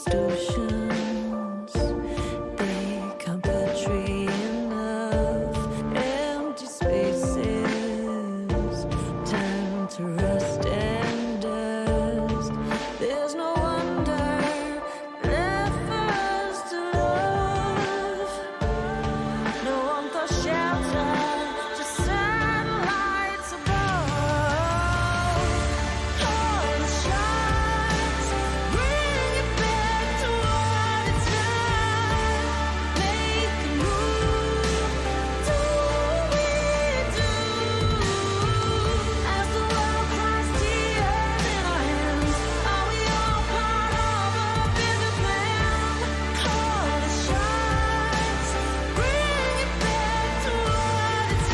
vast oceans, they can't portray enough empty spaces, time to rust and dust. There's no wonder left for us to love. No warmth or shelter, just satellites above. All the shines, bring it back to what it's like. Make a move, do what we do. As the world cries tears in our hands, are we all part of a bigger plan? All the shines, bring it back to what it's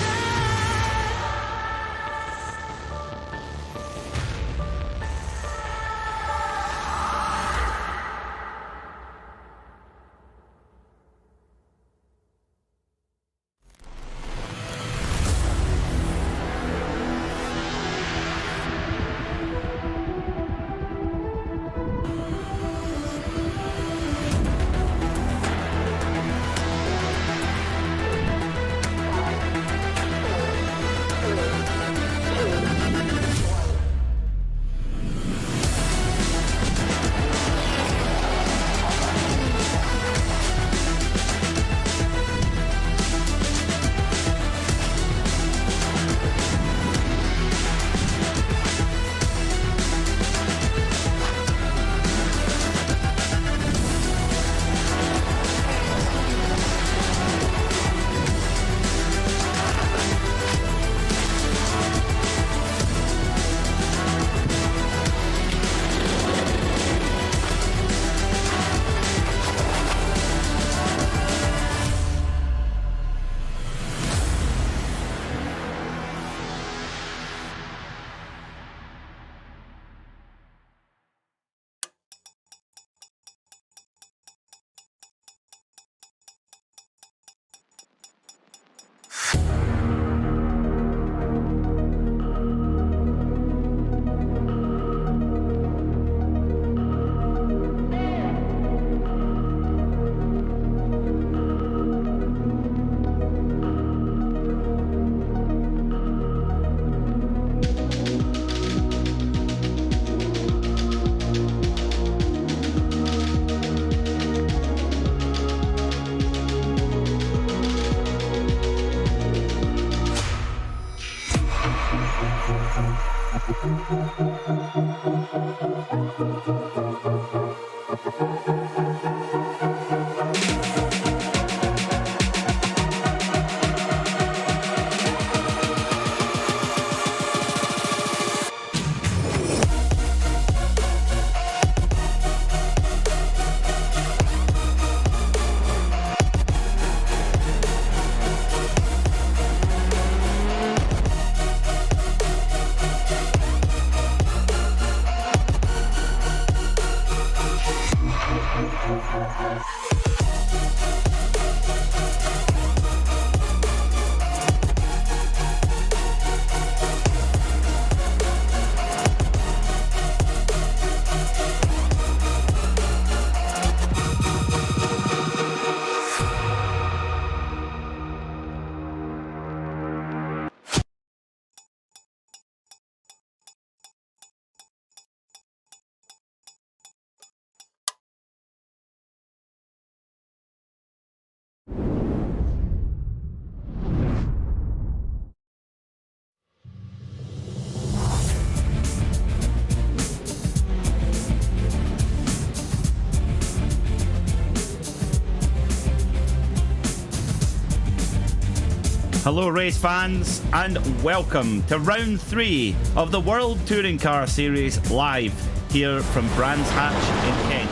Hello race fans and welcome to round 3 of the World Touring Car Series live here from Brands Hatch in Kent.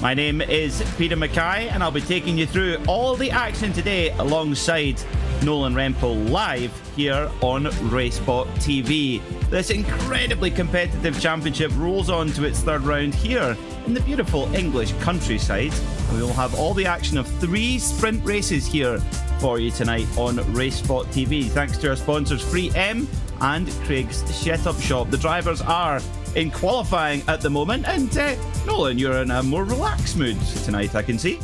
My name is Peter Mackay and I'll be taking you through all the action today alongside Nolan Rempel live here on RaceSpotTV. This incredibly competitive championship rolls on to its third round here in the beautiful English countryside. And we will have all the action of 3 sprint races here for you tonight on RaceSpotTV. Thanks to our sponsors Free M and Craig's Shet Up Shop. The drivers are in qualifying at the moment. And Nolan, you're in a more relaxed mood tonight, I can see.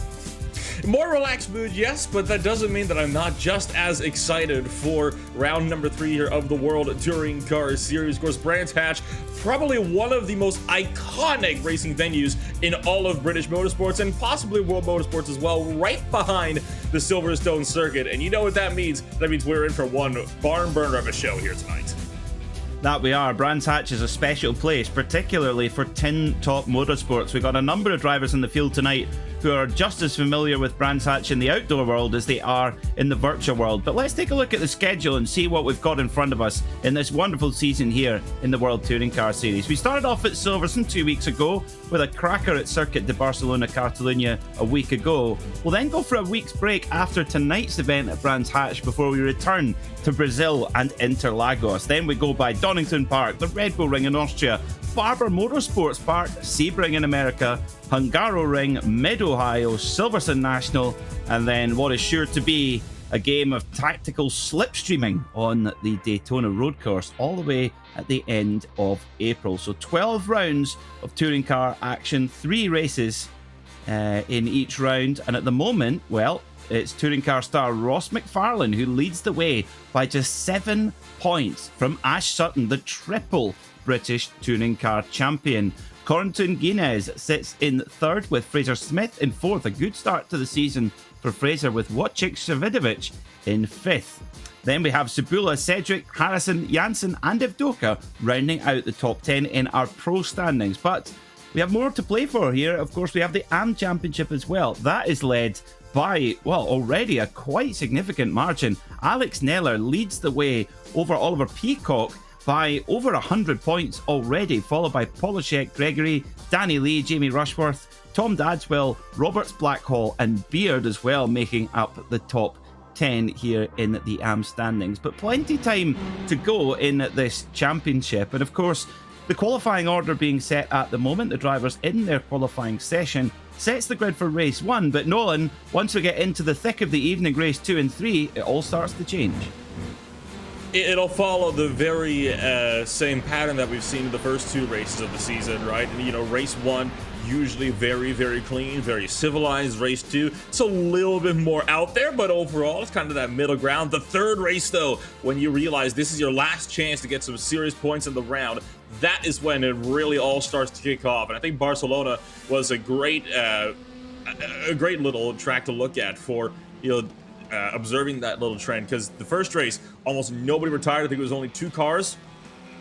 More relaxed mood, yes, but that doesn't mean that I'm not just as excited for round number 3 here of the World Touring Car Series. Of course, Brands Hatch, probably one of the most iconic racing venues in all of British motorsports and possibly world motorsports as well, right behind the Silverstone circuit. And you know what that means? That means we're in for one barn burner of a show here tonight. That we are. Brands Hatch is a special place, particularly for Tin Top Motorsports. We've got a number of drivers in the field tonight who are just as familiar with Brands Hatch in the outdoor world as they are in the virtual world. But let's take a look at the schedule and see what we've got in front of us in this wonderful season here in the World Touring Car Series. We started off at Silverstone 2 weeks ago with a cracker at Circuit de Barcelona Catalunya a week ago. We'll then go for a week's break after tonight's event at Brands Hatch before we return to Brazil and Interlagos. Then we go by Donington Park, the Red Bull Ring in Austria, Barber Motorsports Park, Sebring in America, Hungaroring, Mid-Ohio, Silverstone National, and then what is sure to be a game of tactical slipstreaming on the Daytona Road Course all the way at the end of April. So 12 rounds of touring car action, 3 races in each round, and at the moment, well, it's touring car star Ross McFarlane who leads the way by just 7 points from Ash Sutton, the triple British touring car champion. Corentin Guinness sits in 3rd with Fraser Smith in 4th. A good start to the season for Fraser, with Wojciech Savidovic in 5th. Then we have Sabula, Cedric, Harrison, Janssen and Evdoka rounding out the top 10 in our pro standings. But we have more to play for here. Of course, we have the AM Championship as well. That is led by, well, already a quite significant margin. Alex Neller leads the way over Oliver Peacock by over 100 points already, followed by Polishek, Gregory, Danny Lee, Jamie Rushworth, Tom Dadswell, Roberts Blackhall and Beard as well, making up the top 10 here in the AM standings. But plenty time to go in this championship. And of course, the qualifying order being set at the moment, the drivers in their qualifying session, sets the grid for race 1. But Nolan, once we get into the thick of the evening, race 2 and 3, it all starts to change. It'll follow the very same pattern that we've seen in the first 2 races of the season, right? And, you know, race 1, usually very, very clean, very civilized. Race 2, it's a little bit more out there, but overall, it's kind of that middle ground. The 3rd race, though, when you realize this is your last chance to get some serious points in the round, that is when it really all starts to kick off. And I think Barcelona was a great little track to look at for, you know, observing that little trend, because the first race almost nobody retired. I think it was only 2 cars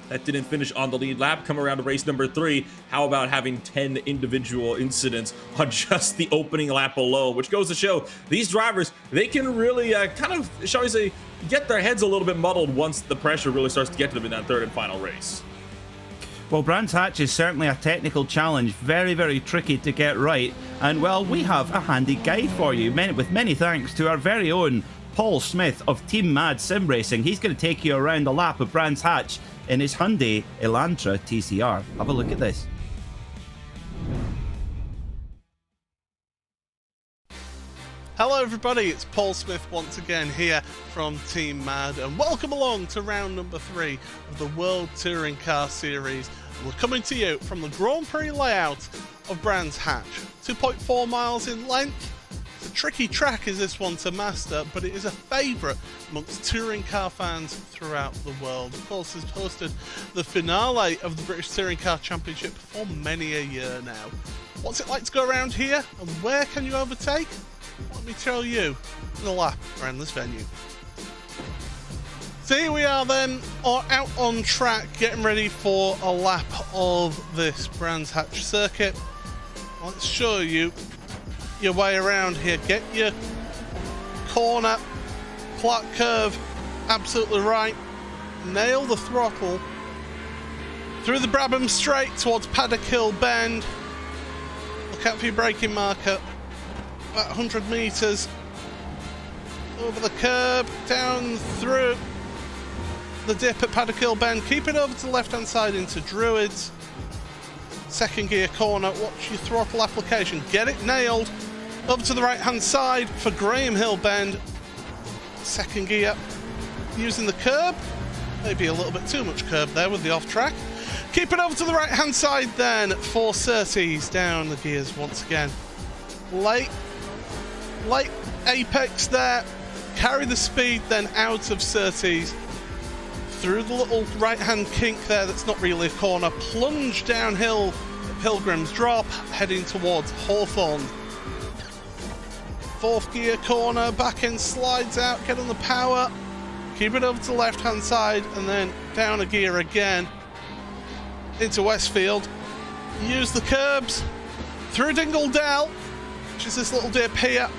that didn't finish on the lead lap. Come around to race number 3, how about having 10 individual incidents on just the opening lap alone, which goes to show these drivers, they can really kind of, shall we say, get their heads a little bit muddled once the pressure really starts to get to them in that 3rd and final race. Well, Brands Hatch is certainly a technical challenge, very, very tricky to get right. And, well, we have a handy guide for you, with many thanks to our very own Paul Smith of Team Mad Sim Racing. He's going to take you around the lap of Brands Hatch in his Hyundai Elantra TCR. Have a look at this. Hello everybody, it's Paul Smith once again here from Team Mad, and welcome along to round number 3 of the World Touring Car Series. We're coming to you from the Grand Prix layout of Brands Hatch. 2.4 miles in length. It's a tricky track is this one to master, but it is a favourite amongst touring car fans throughout the world. Of course, it's hosted the finale of the British Touring Car Championship for many a year now. What's it like to go around here, and where can you overtake? Let me tell you in a lap around this venue. So here we are then, out on track, getting ready for a lap of this Brands Hatch circuit. Let's show you your way around here. Get your corner, flat curve, absolutely right. Nail the throttle through the Brabham straight towards Paddock Hill Bend. Look out for your braking marker. About 100 metres over the curb, down through the dip at Paddock Hill Bend. Keep it over to the left hand side into Druids. 2nd gear corner, watch your throttle application, get it nailed. Over to the right hand side for Graham Hill Bend. 2nd gear using the curb, maybe a little bit too much curb there with the off track. Keep it over to the right-hand side then for Surtees. Down the gears once again. Late apex there. Carry the speed then out of Surtees. Through the little right-hand kink there that's not really a corner. Plunge downhill at Pilgrim's Drop, heading towards Hawthorne. Fourth gear corner, back end slides out, get on the power. Keep it over to the left-hand side and then down a gear again. Into Westfield, use the curbs through Dingle Dell, which is this little dip here.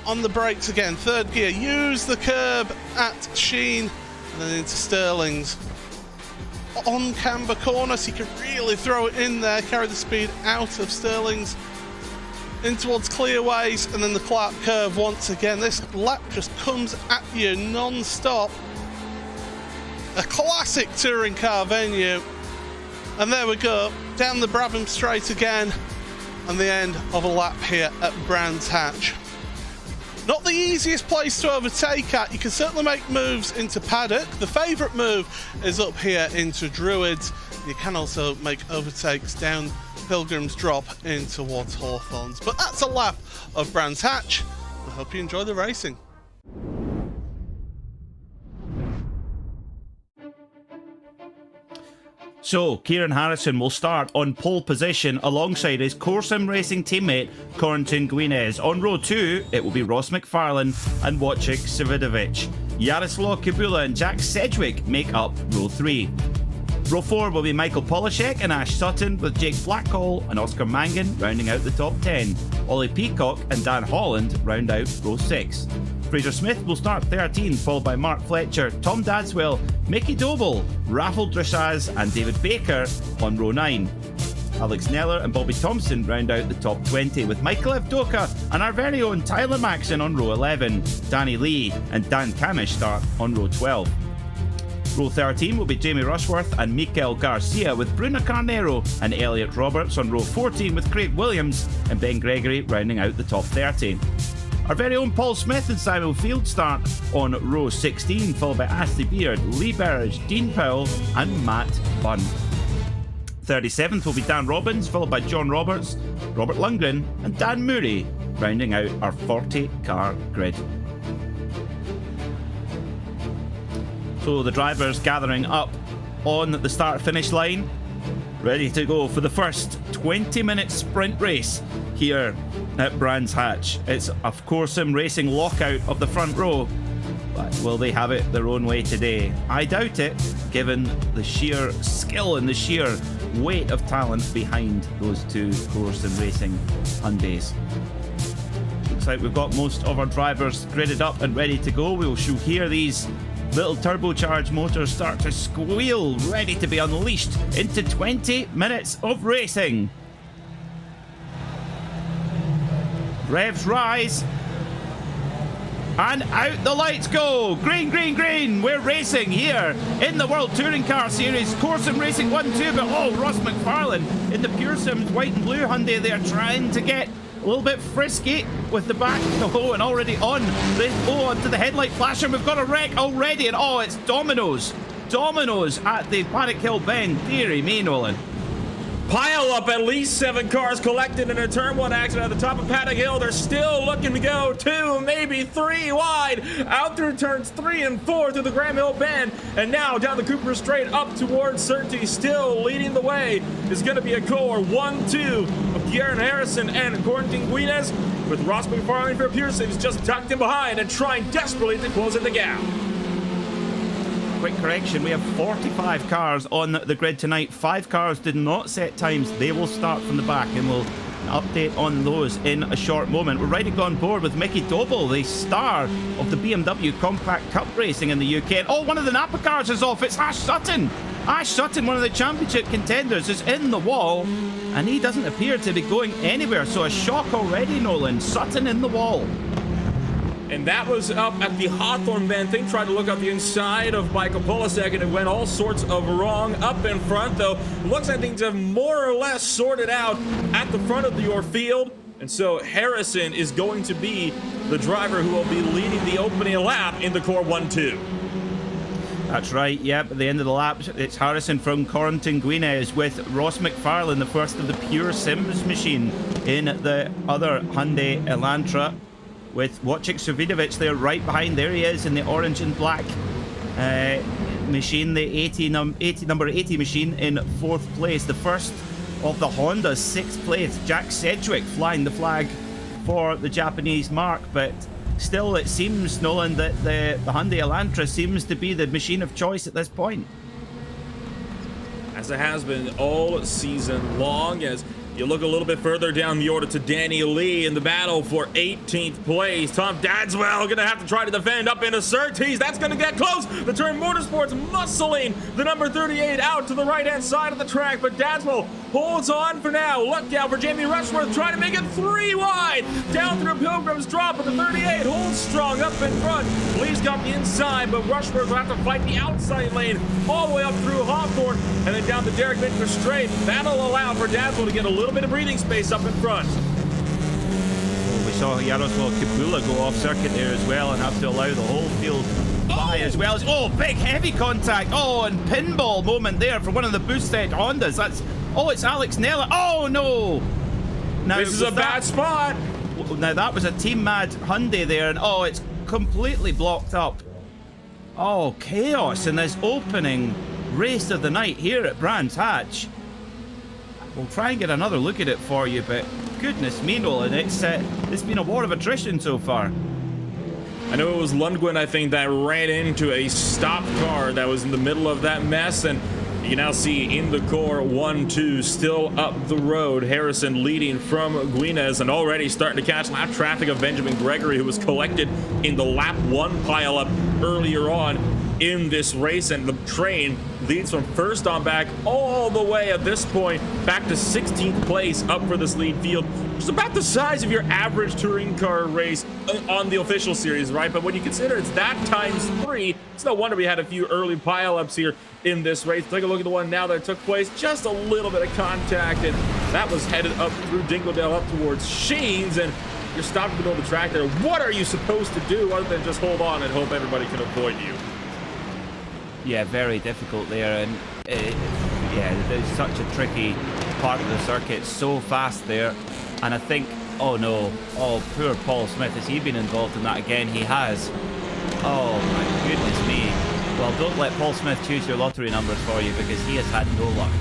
On the brakes again, third gear, use the curb at Sheen, and then into Stirling's. On Camber corner, so you can really throw it in there, carry the speed out of Stirling's. In towards Clearways, and then the Clark curve once again. This lap just comes at you non-stop. A classic touring car venue. And there we go, down the Brabham Straight again, and the end of a lap here at Brands Hatch. Not the easiest place to overtake at. You can certainly make moves into Paddock. The favourite move is up here into Druids. You can also make overtakes down Pilgrim's Drop in towards Hawthorns. But that's a lap of Brands Hatch. I hope you enjoy the racing. So, Kieran Harrison will start on pole position alongside his Corsim Racing teammate, Corentin Guinez. On row 2, it will be Ross McFarlane and Wojciech Savidovic. Jaroslaw Kubula and Jack Sedgwick make up row 3. Row 4 will be Michael Polishek and Ash Sutton, with Jake Blackhall and Oscar Mangan rounding out the top 10. Ollie Peacock and Dan Holland round out row 6. Fraser Smith will start 13, followed by Mark Fletcher, Tom Dadswell, Mickey Doble, Raffle Dressage and David Baker on row 9. Alex Neller and Bobby Thompson round out the top 20, with Michael Evdoka and our very own Tyler Maxon on row 11. Danny Lee and Dan Camish start on row 12. Row 13 will be Jamie Rushworth and Mikel Garcia, with Bruno Carnero and Elliot Roberts on row 14, with Craig Williams and Ben Gregory rounding out the top 30. Our very own Paul Smith and Simon Field start on row 16, followed by Ashley Beard, Lee Burridge, Dean Powell and Matt Bunn. 37th will be Dan Robbins, followed by John Roberts, Robert Lundgren and Dan Murray, rounding out our 40-car grid. So the drivers gathering up on the start-finish line, ready to go for the first 20-minute sprint race here at Brands Hatch. It's, of course, some racing lockout of the front row, but will they have it their own way today? I doubt it, given the sheer skill and the sheer weight of talent behind those two Corsim Racing Hyundais. Looks like we've got most of our drivers gridded up and ready to go. We'll hear these little turbocharged motors start to squeal, ready to be unleashed into 20 minutes of racing. Revs rise. And out the lights go. Green, green, green. We're racing here in the World Touring Car Series. Corsim Racing 1-2, but Ross McFarlane in the Pure Sims white and blue Hyundai. They're trying to get a little bit frisky with the back. And already onto the headlight flasher. We've got a wreck already, and it's Domino's. Domino's at the Paddock Hill bend. Deary me, Nolan. Pile up at least 7 cars collected in a turn 1 accident at the top of Paddock Hill. They're still looking to go 2, maybe 3 wide, out through turns 3 and 4 through the Graham Hill bend, and now down the Cooper Straight up towards Surtees. Still leading the way is going to be a core 1-2 of Kieran Harrison and Corentin Guinez, with Ross McFarlane for Pearson, who's just tucked in behind and trying desperately to close in the gap. Quick correction, we have 45 cars on the grid tonight. 5 cars did not set times. They will start from the back, and we'll update on those in a short moment. We're riding on board with Mickey Doble, the star of the BMW Compact Cup racing in the UK. And one of the Napa cars is off. It's Ash Sutton. Ash Sutton, one of the championship contenders, is in the wall, and he doesn't appear to be going anywhere. So a shock already, Nolan. Sutton in the wall. And that was up at the Hawthorne bend. Thing tried to look up the inside of Michael Polisek, and it went all sorts of wrong up in front, though. Looks like things have more or less sorted out at the front of your field. And so Harrison is going to be the driver who will be leading the opening lap in the Core 1-2. That's right, yep. At the end of the lap, it's Harrison from Corrington Guinez with Ross McFarlane, the first of the pure Sims machine, in the other Hyundai Elantra, with Wojciech Savidovic there right behind. There he is in the orange and black machine, the number 80 machine in 4th place. The first of the Hondas, 6th place. Jack Sedgwick flying the flag for the Japanese mark, but still it seems, Nolan, that the Hyundai Elantra seems to be the machine of choice at this point. As it has been all season long, as you look a little bit further down the order to Danny Lee in the battle for 18th place. Tom Dadswell gonna have to try to defend up into Surtees. That's gonna get close. The Turn Motorsports muscling the number 38 out to the right-hand side of the track, but Dadswell holds on for now. Look out for Jamie Rushworth trying to make it 3 wide. Down through Pilgrim's Drop, but the 38 holds strong up in front. Lee's got the inside, but Rushworth will have to fight the outside lane all the way up through Hawthorne and then down to Derek Mitchell straight. That'll allow for Dadswell to get a little bit of breathing space up in front. Oh, we saw Yaroslav Kapula go off circuit there as well and have to allow the whole field by as well as, oh, big heavy contact. Oh, and pinball moment there for one of the boosted Hondas. That's, oh, it's Alex Nella. Oh no, now This is a bad spot. Now that was a team mad Hyundai there, and oh, it's completely blocked up. Oh, chaos in this opening race of the night here at Brands Hatch. We'll try and get another look at it for you, but goodness me, Nolan, it's been a war of attrition so far. I know it was Lundgren, I think, that ran into a stopped car that was in the middle of that mess, and you can now see in the core 1-2 still up the road. Harrison leading from Guinez and already starting to catch lap traffic of Benjamin Gregory, who was collected in the lap 1 pileup earlier on in this race, and the train leads from first on back all the way at this point back to 16th place up for this lead field, which is about the size of your average touring car race on the official series, right? But when you consider it's that times 3, it's no wonder we had a few early pileups here in this race. Take a look at the one now that took place. Just a little bit of contact, and that was headed up through Dingledale up towards Shane's, and you're stopped in the middle of the track there. What are you supposed to do other than just hold on and hope everybody can avoid you? Yeah, very difficult there, and yeah, there's such a tricky part of the circuit, so fast there, and I think, oh no, oh poor Paul Smith, has he been involved in that again? He has. Oh my goodness me. Well, don't let Paul Smith choose your lottery numbers for you, because he has had no luck.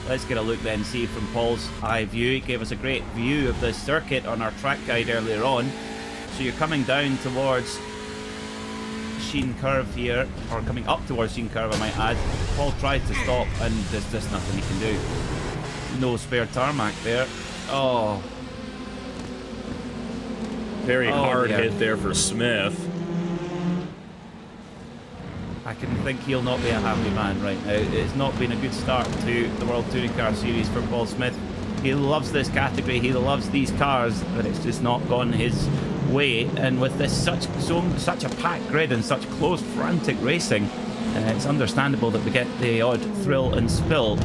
Let's get a look then, see from Paul's eye view. He gave us a great view of the circuit on our track guide earlier on. So you're coming down towards Sheen Curve here, or coming up towards Sheen Curve, I might add. Paul tried to stop, and there's just nothing he can do. No spare tarmac there. Oh. Very hard hit there for Smith. I can think he'll not be a happy man right now. It's not been a good start to the World Touring Car Series for Paul Smith. He loves this category, he loves these cars, but it's just not gone his way. And with this such a packed grid and such close, frantic racing, it's understandable that we get the odd thrill and spill.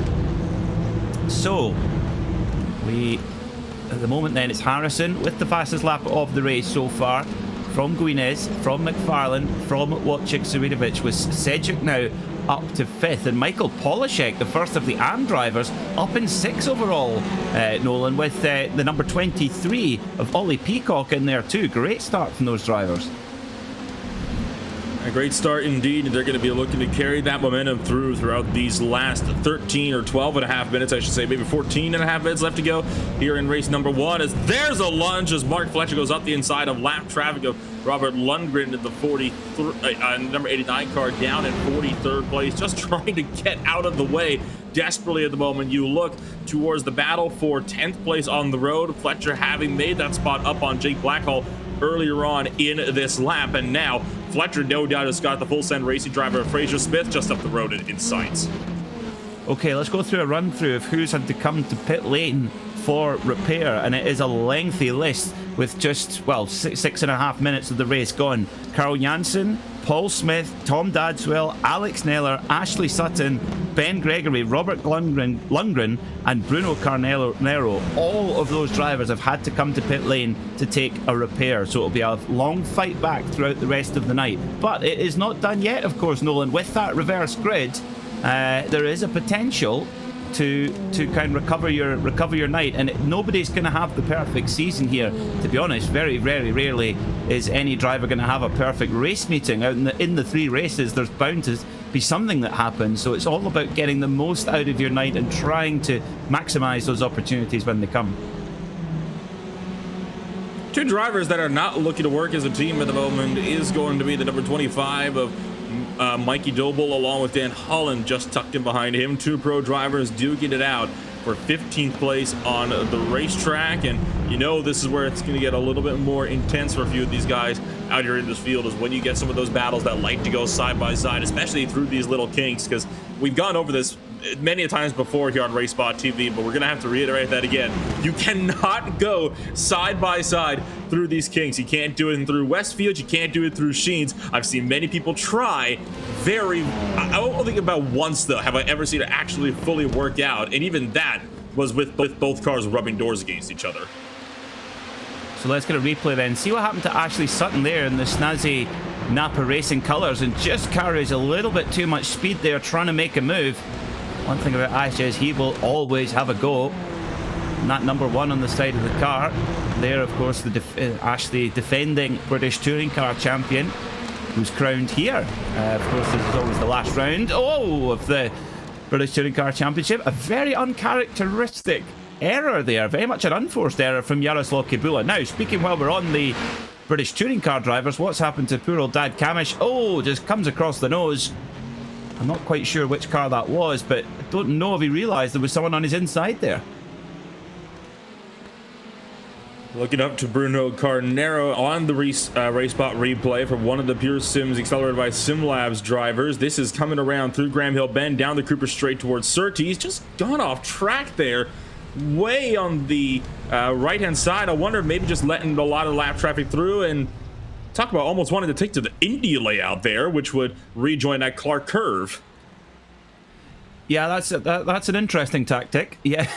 So, at the moment then, it's Harrison with the fastest lap of the race so far. From Guinez, from McFarlane, from Wojciech Savidovic, with Sedgwick now up to 5th, and Michael Polishek, the first of the AM drivers, up in 6th overall, Nolan, with the number 23 of Ollie Peacock in there too. Great start from those drivers. A great start indeed. They're going to be looking to carry that momentum throughout these last 13 or 12 and a half minutes, I should say, maybe 14 and a half minutes left to go here in race number 1. As there's a lunge as Mark Fletcher goes up the inside of lap traffic of Robert Lundgren at the number 89 car down in 43rd place, just trying to get out of the way desperately at the moment. You look towards the battle for 10th place on the road, Fletcher having made that spot up on Jake Blackhall earlier on in this lap, and now Fletcher no doubt has got the full send racing driver Fraser Smith just up the road in sight. Okay, let's go through a run through of who's had to come to pit lane for repair, and it is a lengthy list with just, well, 6.5 minutes of the race gone. Carl Janssen, Paul Smith, Tom Dadswell, Alex Neller, Ashley Sutton, Ben Gregory, Robert Lundgren, and Bruno Carnero. All of those drivers have had to come to pit lane to take a repair, so it'll be a long fight back throughout the rest of the night. But it is not done yet, of course, Nolan. With that reverse grid, there is a potential to kind of recover your night, and nobody's going to have the perfect season here. To be honest, very rarely is any driver going to have a perfect race meeting. Out in the 3 races, there's bound to be something that happens, so it's all about getting the most out of your night and trying to maximize those opportunities when they come. 2 drivers that are not looking to work as a team at the moment is going to be the number 25 of Mikey Doble, along with Dan Holland just tucked in behind him. 2 pro drivers duking it out for 15th place on the racetrack, and you know this is where it's going to get a little bit more intense for a few of these guys out here in this field, is when you get some of those battles that like to go side by side, especially through these little kinks, because we've gone over this many times before here on RaceSpotTV, but we're gonna have to reiterate that again. You cannot go side by side through these kinks. You can't do it through Westfield, you can't do it through Sheens. I've seen many people try. I don't think about once though have I ever seen it actually fully work out, and even that was with both cars rubbing doors against each other. So let's get a replay then. See what happened to Ashley Sutton there in the snazzy Napa Racing colours, and just carries a little bit too much speed there trying to make a move. One thing about Ash is he will always have a go. And that number 1 on the side of the car. There, of course, Ash, the defending British Touring Car champion, who's crowned here. Of course, this is always the last round of the British Touring Car Championship. A very uncharacteristic error there. Very much an unforced error from Yaroslav Kibula. Now, speaking while we're on the British Touring Car drivers, what's happened to poor old Dad Kamish? Oh, just comes across the nose. I'm not quite sure which car that was, but I don't know if he realised there was someone on his inside there. Looking up to Bruno Carnero on the RaceSpot replay from one of the Pure Sims accelerated by SimLabs drivers. This is coming around through Graham Hill Bend, down the Cooper Straight towards Surtees. Just gone off track there, way on the right-hand side. I wonder if maybe just letting a lot of lap traffic through, and talk about almost wanting to take to the Indy layout there, which would rejoin that Clark curve. Yeah, that's an interesting tactic. Yeah,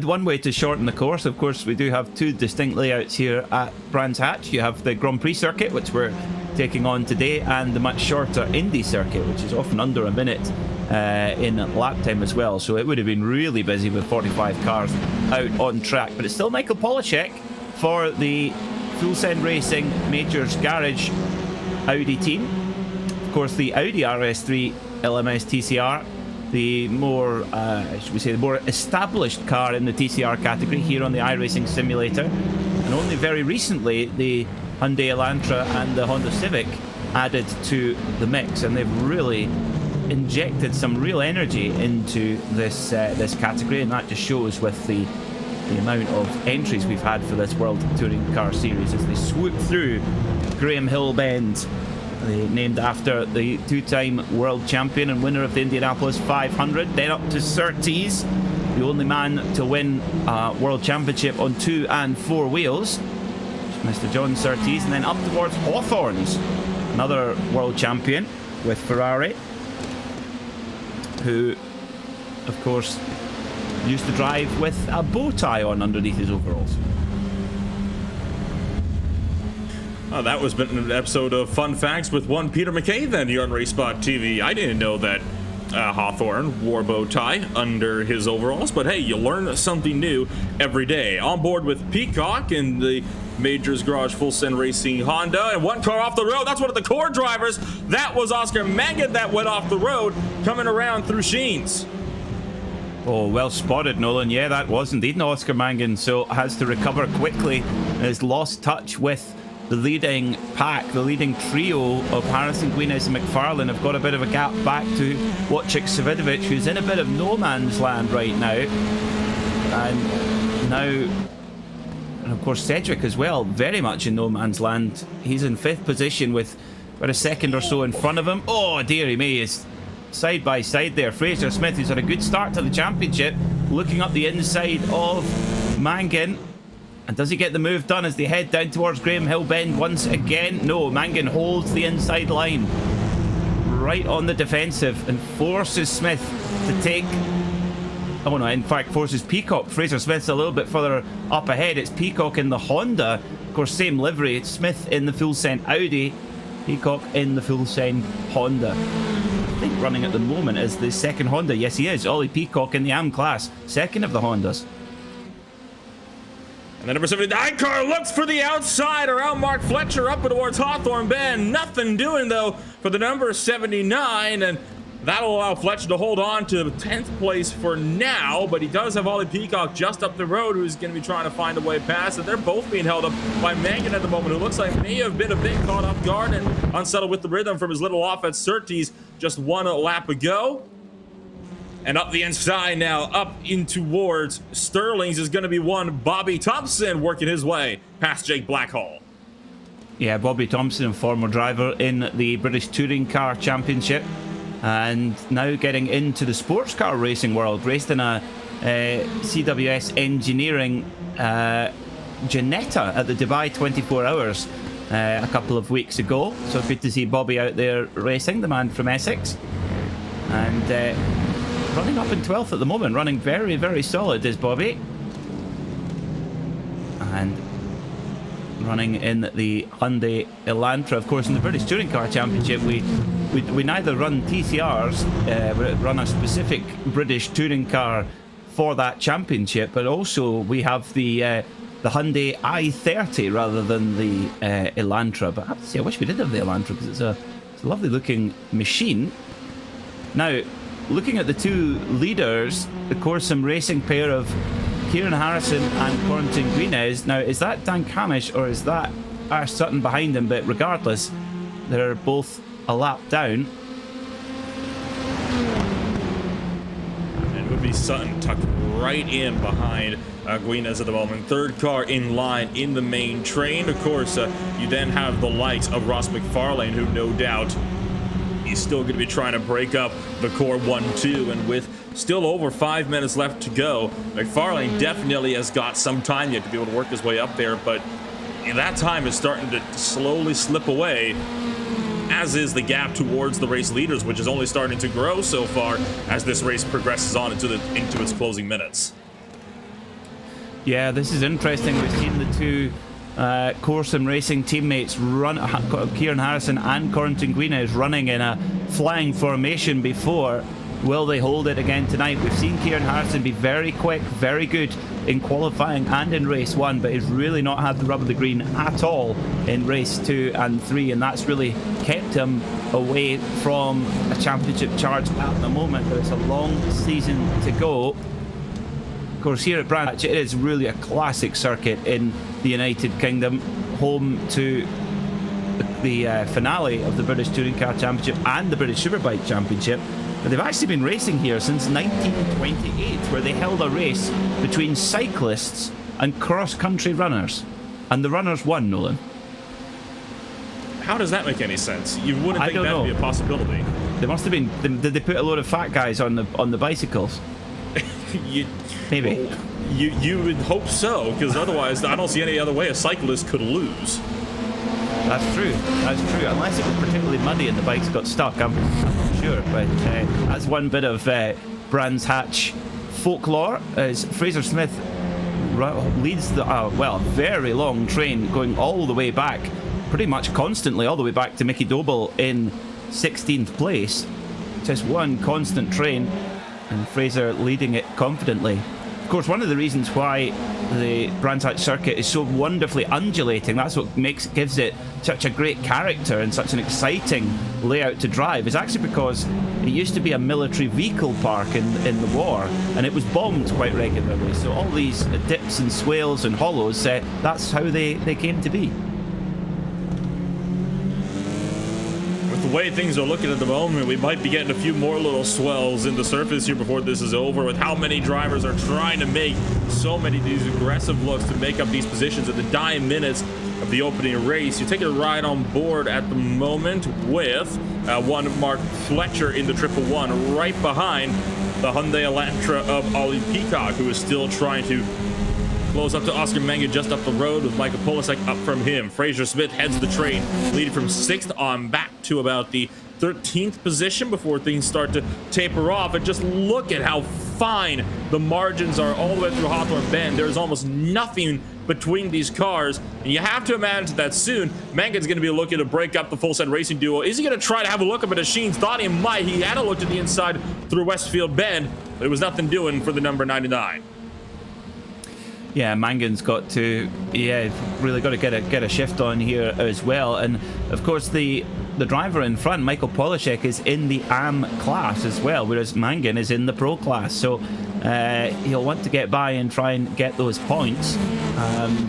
one way to shorten the course. Of course, we do have 2 distinct layouts here at Brands Hatch. You have the Grand Prix circuit, which we're taking on today, and the much shorter Indy circuit, which is often under a minute in lap time as well. So it would have been really busy with 45 cars out on track. But it's still Michael Polishek for the Full Send Racing Majors Garage Audi team. Of course, the Audi RS3 LMS TCR, the more, should we say, the more established car in the TCR category here on the iRacing Simulator. And only very recently, the Hyundai Elantra and the Honda Civic added to the mix, and they've really injected some real energy into this this category, and that just shows with the amount of entries we've had for this World Touring Car Series as they swoop through Graham Hill Bend. Named after the 2-time world champion and winner of the Indianapolis 500. Then up to Surtees, the only man to win a world championship on 2 and 4 wheels, Mr. John Surtees. And then up towards Hawthorns, another world champion with Ferrari, who, of course, used to drive with a bow tie on underneath his overalls. Oh, that was been an episode of Fun Facts with one Peter McKay then here on RaceSpotTV. I didn't know that Hawthorne wore a bow tie under his overalls, but hey, you learn something new every day. On board with Peacock in the Majors Garage Full Send Racing Honda, and one car off the road. That's one of the core drivers. That was Oscar Mangan that went off the road coming around through Sheens. Oh, well spotted, Nolan. Yeah, that was indeed an Oscar Mangan, so has to recover quickly. Has lost touch with the leading pack, the leading trio of Harrison, Guinness and McFarlane. Have got a bit of a gap back to Wojciech Savidovic, who's in a bit of no man's land right now. And now, and of course, Cedric as well, very much in no man's land. He's in 5th position with about a second or so in front of him. Oh, dearie me, is side by side there. Fraser Smith, who's had a good start to the championship, looking up the inside of Mangan. And does he get the move done as they head down towards Graham Hill Bend once again? No, Mangan holds the inside line. Right on the defensive and forces Smith to take... Oh no, in fact forces Peacock. Fraser Smith's a little bit further up ahead. It's Peacock in the Honda. Of course, same livery. It's Smith in the full send Audi. Peacock in the full send Honda. I think running at the moment is the second Honda. Yes, he is. Ollie Peacock in the AM class. Second of the Hondas. And the number 79 car looks for the outside around Mark Fletcher up towards Hawthorne Bend. Nothing doing, though, for the number 79, and that'll allow Fletcher to hold on to 10th place for now, but he does have Ollie Peacock just up the road who's going to be trying to find a way past, and they're both being held up by Mangan at the moment, who looks like may have been a bit caught off guard and unsettled with the rhythm from his little off at Surtees just one lap ago. And up the inside now, up in towards Sterling's is going to be one Bobby Thompson working his way past Jake Blackhall. Yeah, Bobby Thompson, former driver in the British Touring Car Championship, and now getting into the sports car racing world. Raced in a CWS Engineering Ginetta at the Dubai 24 Hours a couple of weeks ago. So good to see Bobby out there racing, the man from Essex. And running up in 12th at the moment, running very, very solid is Bobby. And running in the Hyundai Elantra. Of course, in the British Touring Car Championship, we neither run TCRs, we run a specific British touring car for that championship, but also we have the Hyundai i30 rather than the Elantra. But I have to say, I wish we did have the Elantra because it's a lovely looking machine. Now, looking at the two leaders, the Corsom Racing pair of Kieran Harrison and Corentin Guinez. Now, is that Dan Camish or is that Ash Sutton behind him? But regardless, they're both a lap down. And it would be Sutton tucked right in behind Guinez at the moment. Third car in line in the main train. Of course, you then have the likes of Ross McFarlane, who no doubt he's still going to be trying to break up the core 1-2, and with still over 5 minutes left to go, McFarlane definitely has got some time yet to be able to work his way up there, but that time is starting to slowly slip away, as is the gap towards the race leaders, which is only starting to grow so far as this race progresses on into its closing minutes. Yeah, this is interesting. We've seen the two Corsom Racing teammates run, Kieran Harrison and Corentin Guinez running in a flying formation before. Will they hold it again tonight? We've seen Kieran Harrison be very quick, very good in qualifying and in race 1, but he's really not had the rub of the green at all in race 2 and 3, and that's really kept him away from a championship charge at the moment. But it's a long season to go. Of course, here at Brands Hatch, it is really a classic circuit in the United Kingdom, home to the finale of the British Touring Car Championship and the British Superbike Championship. But they've actually been racing here since 1928, where they held a race between cyclists and cross-country runners. And the runners won, Nolan. How does that make any sense? You wouldn't think that would be a possibility. They must have been. Did they put a load of fat guys on the bicycles? Maybe. You would hope so, because otherwise I don't see any other way a cyclist could lose. That's true. That's true. Unless it was particularly muddy and the bikes got stuck, I'm not sure. But that's one bit of Brands Hatch folklore. As Fraser Smith leads the very long train going all the way back, pretty much constantly all the way back to Mickey Doble in 16th place. Just one constant train, and Fraser leading it confidently. Of course, one of the reasons why the Brands Hatch circuit is so wonderfully undulating, that's what gives it such a great character and such an exciting layout to drive, is actually because it used to be a military vehicle park in the war, and it was bombed quite regularly. So all these dips and swales and hollows, that's how they came to be. The way things are looking at the moment, we might be getting a few more little swells in the surface here before this is over, with how many drivers are trying to make so many of these aggressive looks to make up these positions at the dying minutes of the opening race. You take a ride on board at the moment with one Mark Fletcher in the 111 right behind the Hyundai Elantra of Ollie Peacock, who is still trying to Close up to Oscar Mangan just up the road with Michael Polasek up from him. Fraser Smith heads the train, leading from 6th on back to about the 13th position before things start to taper off. And just look at how fine the margins are all the way through Hawthorne Bend. There's almost nothing between these cars, and you have to imagine that soon Mangan's going to be looking to break up the full set racing duo. Is he going to try to have a look up at Sheen's? Thought he might. He had a look to the inside through Westfield Bend, but it was nothing doing for the number 99. Yeah, Mangan's got to, really got to get a shift on here as well. And of course, the driver in front, Michael Polishek, is in the AM class as well, whereas Mangan is in the Pro class. So he'll want to get by and try and get those points.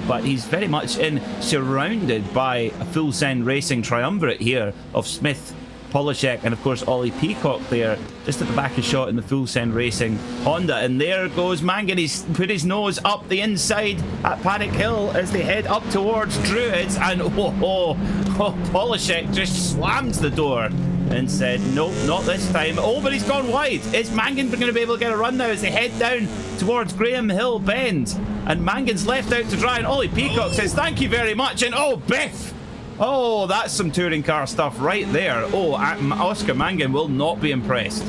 But he's very much surrounded by a full send racing triumvirate here of Smith, Polishek, and of course Ollie Peacock there, just at the back of shot in the full send racing Honda. And there goes Mangan. He's put his nose up the inside at Paddock Hill as they head up towards Druids, and Polishek just slams the door and said, nope, not this time. Oh, but he's gone wide. Is Mangan going to be able to get a run now as they head down towards Graham Hill Bend? And Mangan's left out to dry, and Ollie Peacock says thank you very much, and oh, biff! Oh, that's some touring car stuff right there. Oh, Oscar Mangan will not be impressed.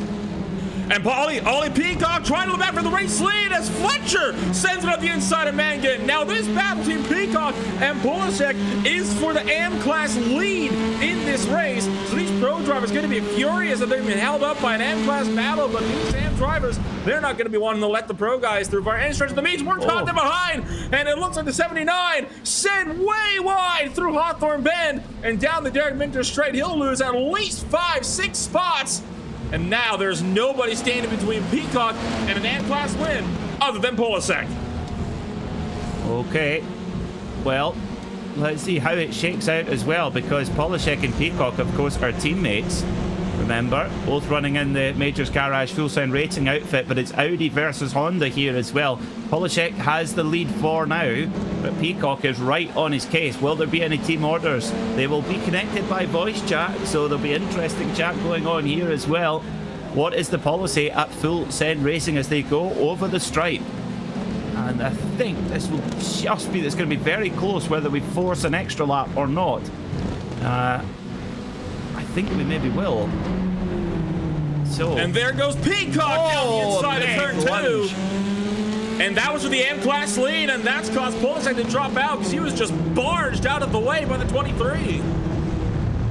And Ollie Peacock trying to look back for the race lead as Fletcher sends it up the inside of Mangan. Now this battle between Peacock and Polishek is for the AM class lead in this race. So these pro drivers are going to be furious that they've been held up by an AM class battle, but these AM drivers, they're not going to be wanting to let the pro guys through by any stretch of the means. We're caught them behind, and it looks like the 79 sent way wide through Hawthorne Bend and down the Derek Minter straight. He'll lose at least 5-6 spots. And now there's nobody standing between Peacock and an AM-class win other than Polishek. Okay. Well, let's see how it shakes out as well, because Polishek and Peacock, of course, are teammates. Remember, both running in the Majors Garage full sound racing outfit, but it's Audi versus Honda here as well. Polishek has the lead for now, but Peacock is right on his case. Will there be any team orders? They will be connected by voice chat, so there'll be interesting chat going on here as well. What is the policy at full send racing as they go over the stripe? And I think this will just be, it's going to be very close whether we force an extra lap or not. I think we maybe will. So, and there goes Peacock down the inside of turn 2. And that was with the AM-class lead, and that's caused Polishek to drop out because he was just barged out of the way by the 23.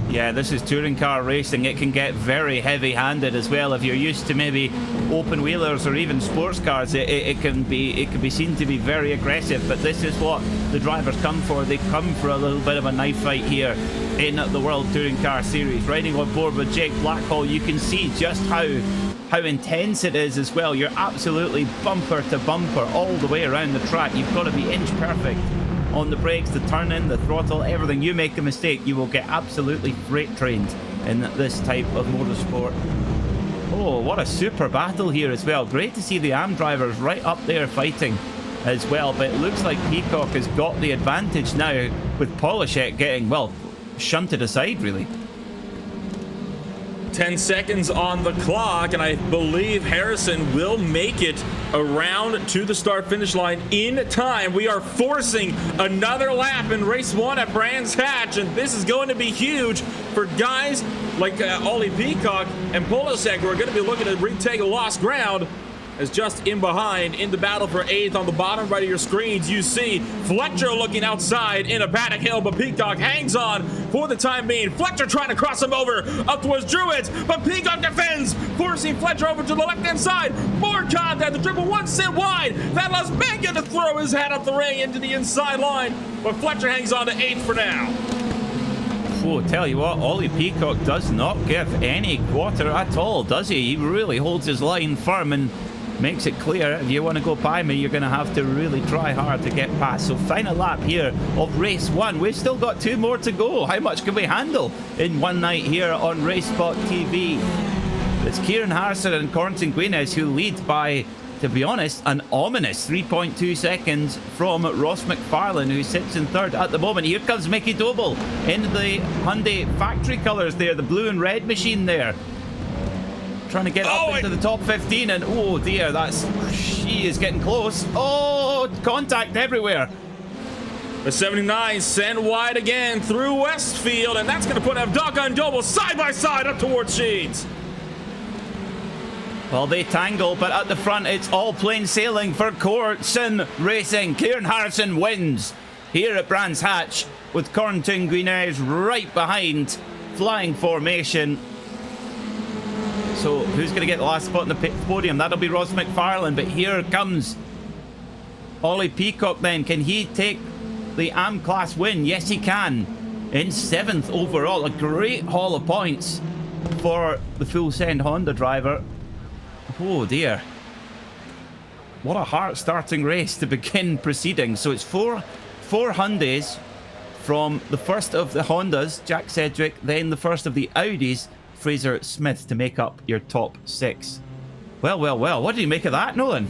Yeah, this is touring car racing. It can get very heavy-handed as well. If you're used to maybe open wheelers or even sports cars, it can be seen to be very aggressive. But this is what the drivers come for. They come for a little bit of a knife fight here in the World Touring Car Series. Riding on board with Jake Blackhall, you can see just how intense it is as well. You're absolutely bumper to bumper all the way around the track. You've got to be inch perfect on the brakes, the turn in, the throttle, everything. You make a mistake, you will get absolutely freight trained in this type of motorsport. Oh, what a super battle here as well. Great to see the AM drivers right up there fighting as well, but it looks like Peacock has got the advantage now, with Polishek getting, well, shunted aside really. 10 seconds on the clock, and I believe Harrison will make it around to the start-finish line in time. We are forcing another lap in race 1 at Brands Hatch, and this is going to be huge for guys like Ollie Peacock and Polishek, who are going to be looking to retake lost ground. As just in behind in the battle for 8th on the bottom right of your screens, you see Fletcher looking outside in a Paddock Hill, but Peacock hangs on for the time being. Fletcher trying to cross him over up towards Druids, but Peacock defends, forcing Fletcher over to the left-hand side. More contact, the triple one sit wide. That allows Mangan to throw his hat up the ring into the inside line, but Fletcher hangs on to 8th for now. Oh, tell you what, Ollie Peacock does not give any quarter at all, does he? He really holds his line firm and makes it clear, if you want to go by me, you're going to have to really try hard to get past. So final lap here of race 1. We've still got 2 more to go. How much can we handle in one night here on RaceSpotTV? It's Kieran Harrison and Corentin Guinness who lead by, to be honest, an ominous 3.2 seconds from Ross McFarlane, who sits in 3rd at the moment. Here comes Mickey Doble in the Hyundai factory colours there, the blue and red machine there. trying to get Oh, up into the top 15, and oh dear, she is getting close. Oh, contact everywhere. The 79 sent wide again through Westfield, and that's going to put Avdaka and Doble side by side up towards Shades. Well, they tangle, but at the front, it's all plain sailing for Corson Racing. Kieran Harrison wins here at Brands Hatch with Corentin Guinez right behind, flying formation. So who's going to get the last spot on the podium? That'll be Ross McFarlane, but here comes Ollie Peacock then. Can he take the AM class win? Yes, he can. In 7th overall. A great haul of points for the full send Honda driver. Oh dear. What a heart-starting race to begin proceedings. So it's four Hyundais from the first of the Hondas, Jack Sedgwick, then the first of the Audis, Fraser Smith, to make up your top 6. Well, what do you make of that, Nolan?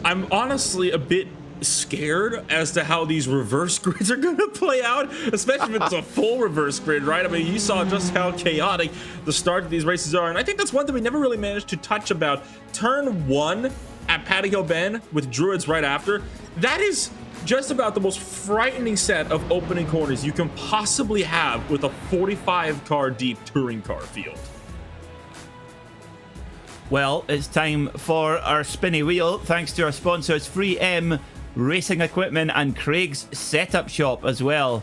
I'm honestly a bit scared as to how these reverse grids are going to play out, especially if it's a full reverse grid, right? I mean, you saw just how chaotic the start of these races are, and I think that's one thing we never really managed to touch about. Turn 1 at Paddy Hill Bend with Druids right after, that is just about the most frightening set of opening corners you can possibly have with a 45 car deep touring car field. Well, it's time for our spinny wheel, thanks to our sponsors 3M Racing Equipment and Craig's Setup Shop as well.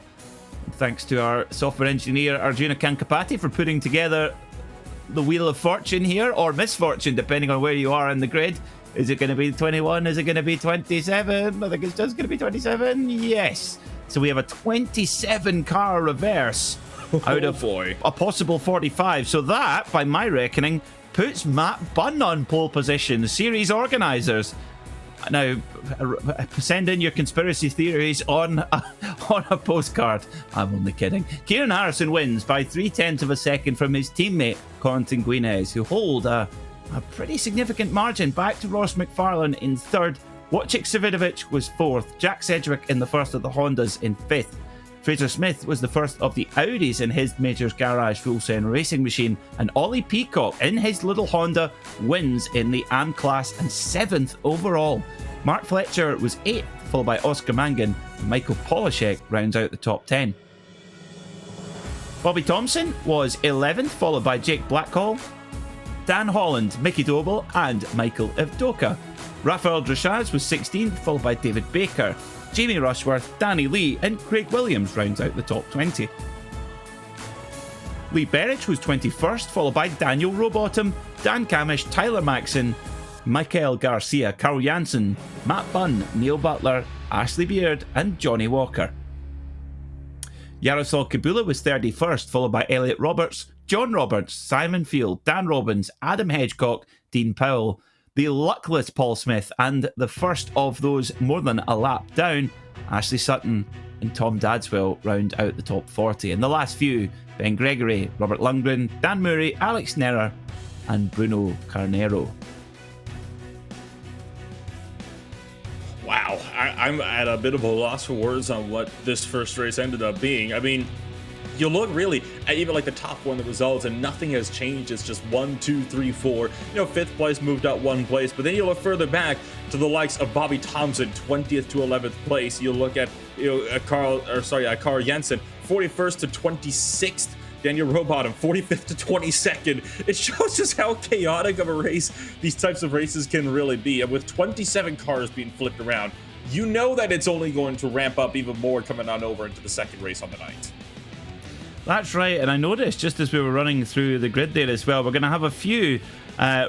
Thanks to our software engineer Arjuna Kankapati for putting together the Wheel of Fortune here, or misfortune, depending on where you are in the grid. Is it going to be 21? Is it going to be 27? I think it's just going to be 27. Yes. So we have a 27 car reverse out of a possible 45. So that, by my reckoning, puts Matt Bunn on pole position, the series organisers. Now, send in your conspiracy theories on a postcard. I'm only kidding. Kieran Harrison wins by 0.3 of a second from his teammate, Corentin Guinez, who hold a pretty significant margin back to Ross McFarlane in 3rd. Wojciech Savidovic was 4th. Jack Sedgwick in the first of the Hondas in 5th. Fraser Smith was the first of the Audis in his Majors Garage full send racing machine, and Ollie Peacock in his little Honda wins in the AM class and 7th overall. Mark Fletcher was 8th, followed by Oscar Mangan, and Michael Polishek rounds out the top 10. Bobby Thompson was 11th, followed by Jake Blackhall, Dan Holland, Mickey Doble, and Michael Ivdoka. Rafael Drachaz was 16th, followed by David Baker. Jamie Rushworth, Danny Lee, and Craig Williams rounds out the top 20. Lee Berich was 21st, followed by Daniel Rowbottom, Dan Camish, Tyler Maxon, Michael Garcia, Carl Jansen, Matt Bunn, Neil Butler, Ashley Beard, and Johnny Walker. Yaroslav Kabula was 31st, followed by Elliot Roberts, John Roberts, Simon Field, Dan Robbins, Adam Hedgecock, Dean Powell, the luckless Paul Smith, and the first of those more than a lap down, Ashley Sutton and Tom Dadswell round out the top 40. And the last few, Ben Gregory, Robert Lundgren, Dan Murray, Alex Nerer, and Bruno Carnero. Wow, I'm at a bit of a loss for words on what this first race ended up being. I mean, you look really at even like the top one, the results, and nothing has changed. It's just 1, 2, 3, 4. You know, 5th place moved up 1 place, but then you look further back to the likes of Bobby Thompson, 20th to 11th place. You look at Carl Jensen, 41st to 26th. Daniel Rowbottom, 45th to 22nd. It shows just how chaotic of a race these types of races can really be. And with 27 cars being flipped around, you know that it's only going to ramp up even more coming on over into the second race on the night. That's right, and I noticed just as we were running through the grid there as well, we're going to have a few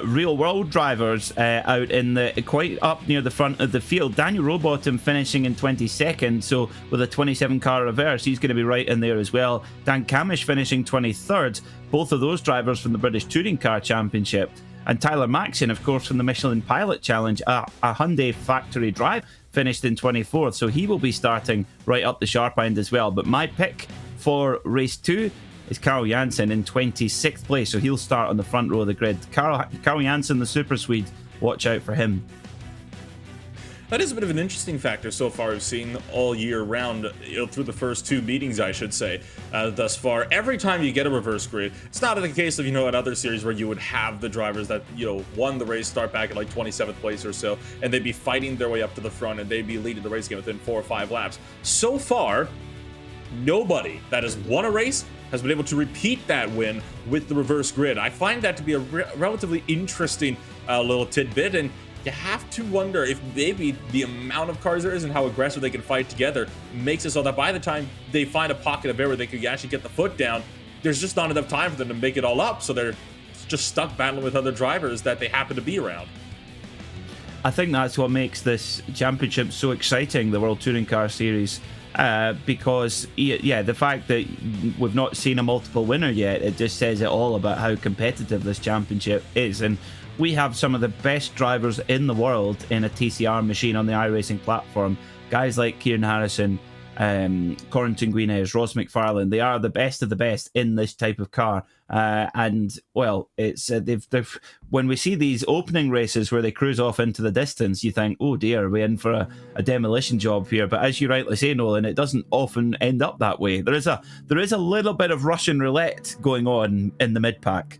real-world drivers out in the quite up near the front of the field. Daniel Rowbottom finishing in 22nd, so with a 27-car reverse, he's going to be right in there as well. Dan Camish finishing 23rd, both of those drivers from the British Touring Car Championship. And Tyler Maxon, of course, from the Michelin Pilot Challenge, a Hyundai factory drive, finished in 24th, so he will be starting right up the sharp end as well. But my pick for race 2 is Carl Jansen in 26th place, so he'll start on the front row of the grid. Carl Jansen, the Super Swede, watch out for him. That is a bit of an interesting factor so far we've seen all year round, through the first 2 meetings, I should say, thus far. Every time you get a reverse grid, it's not the case of, in other series where you would have the drivers that, won the race start back at like 27th place or so, and they'd be fighting their way up to the front, and they'd be leading the race game within 4 or 5 laps. So far, nobody that has won a race has been able to repeat that win with the reverse grid. I find that to be a relatively interesting little tidbit, and you have to wonder if maybe the amount of cars there is and how aggressive they can fight together makes it so that by the time they find a pocket of air where they could actually get the foot down, there's just not enough time for them to make it all up, so they're just stuck battling with other drivers that they happen to be around. I think that's what makes this championship so exciting, the World Touring Car Series. Because the fact that we've not seen a multiple winner yet, it just says it all about how competitive this championship is. And we have some of the best drivers in the world in a TCR machine on the iRacing platform. Guys like Kieran Harrison, Corentin Guinez, Ross McFarlane. They are the best of the best in this type of car. And well, it's they've when we see these opening races where they cruise off into the distance, you think, oh dear, we're in for a demolition job here. But as you rightly say, Nolan, it doesn't often end up that way. There is a little bit of Russian roulette going on in the mid pack.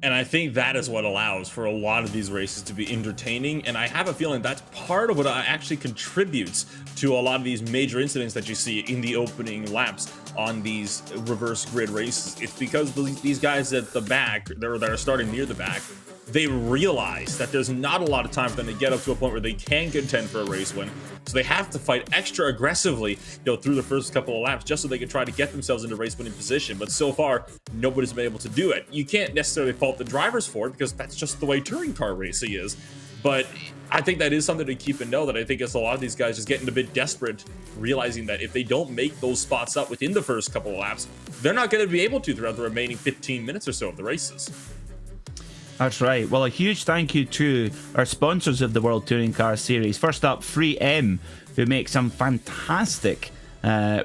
And I think that is what allows for a lot of these races to be entertaining. And I have a feeling that's part of what actually contributes to a lot of these major incidents that you see in the opening laps on these reverse grid races. It's because these guys at the back, that are starting near the back, they realize that there's not a lot of time for them to get up to a point where they can contend for a race win. So they have to fight extra aggressively, through the first couple of laps, just so they can try to get themselves into race winning position. But so far, nobody's been able to do it. You can't necessarily fault the drivers for it, because that's just the way touring car racing is. But I think that is something to keep in know, that I think it's a lot of these guys just getting a bit desperate, realizing that if they don't make those spots up within the first couple of laps, they're not going to be able to throughout the remaining 15 minutes or so of the races. That's right. Well, a huge thank you to our sponsors of the World Touring Car Series. First up, 3M, who make some fantastic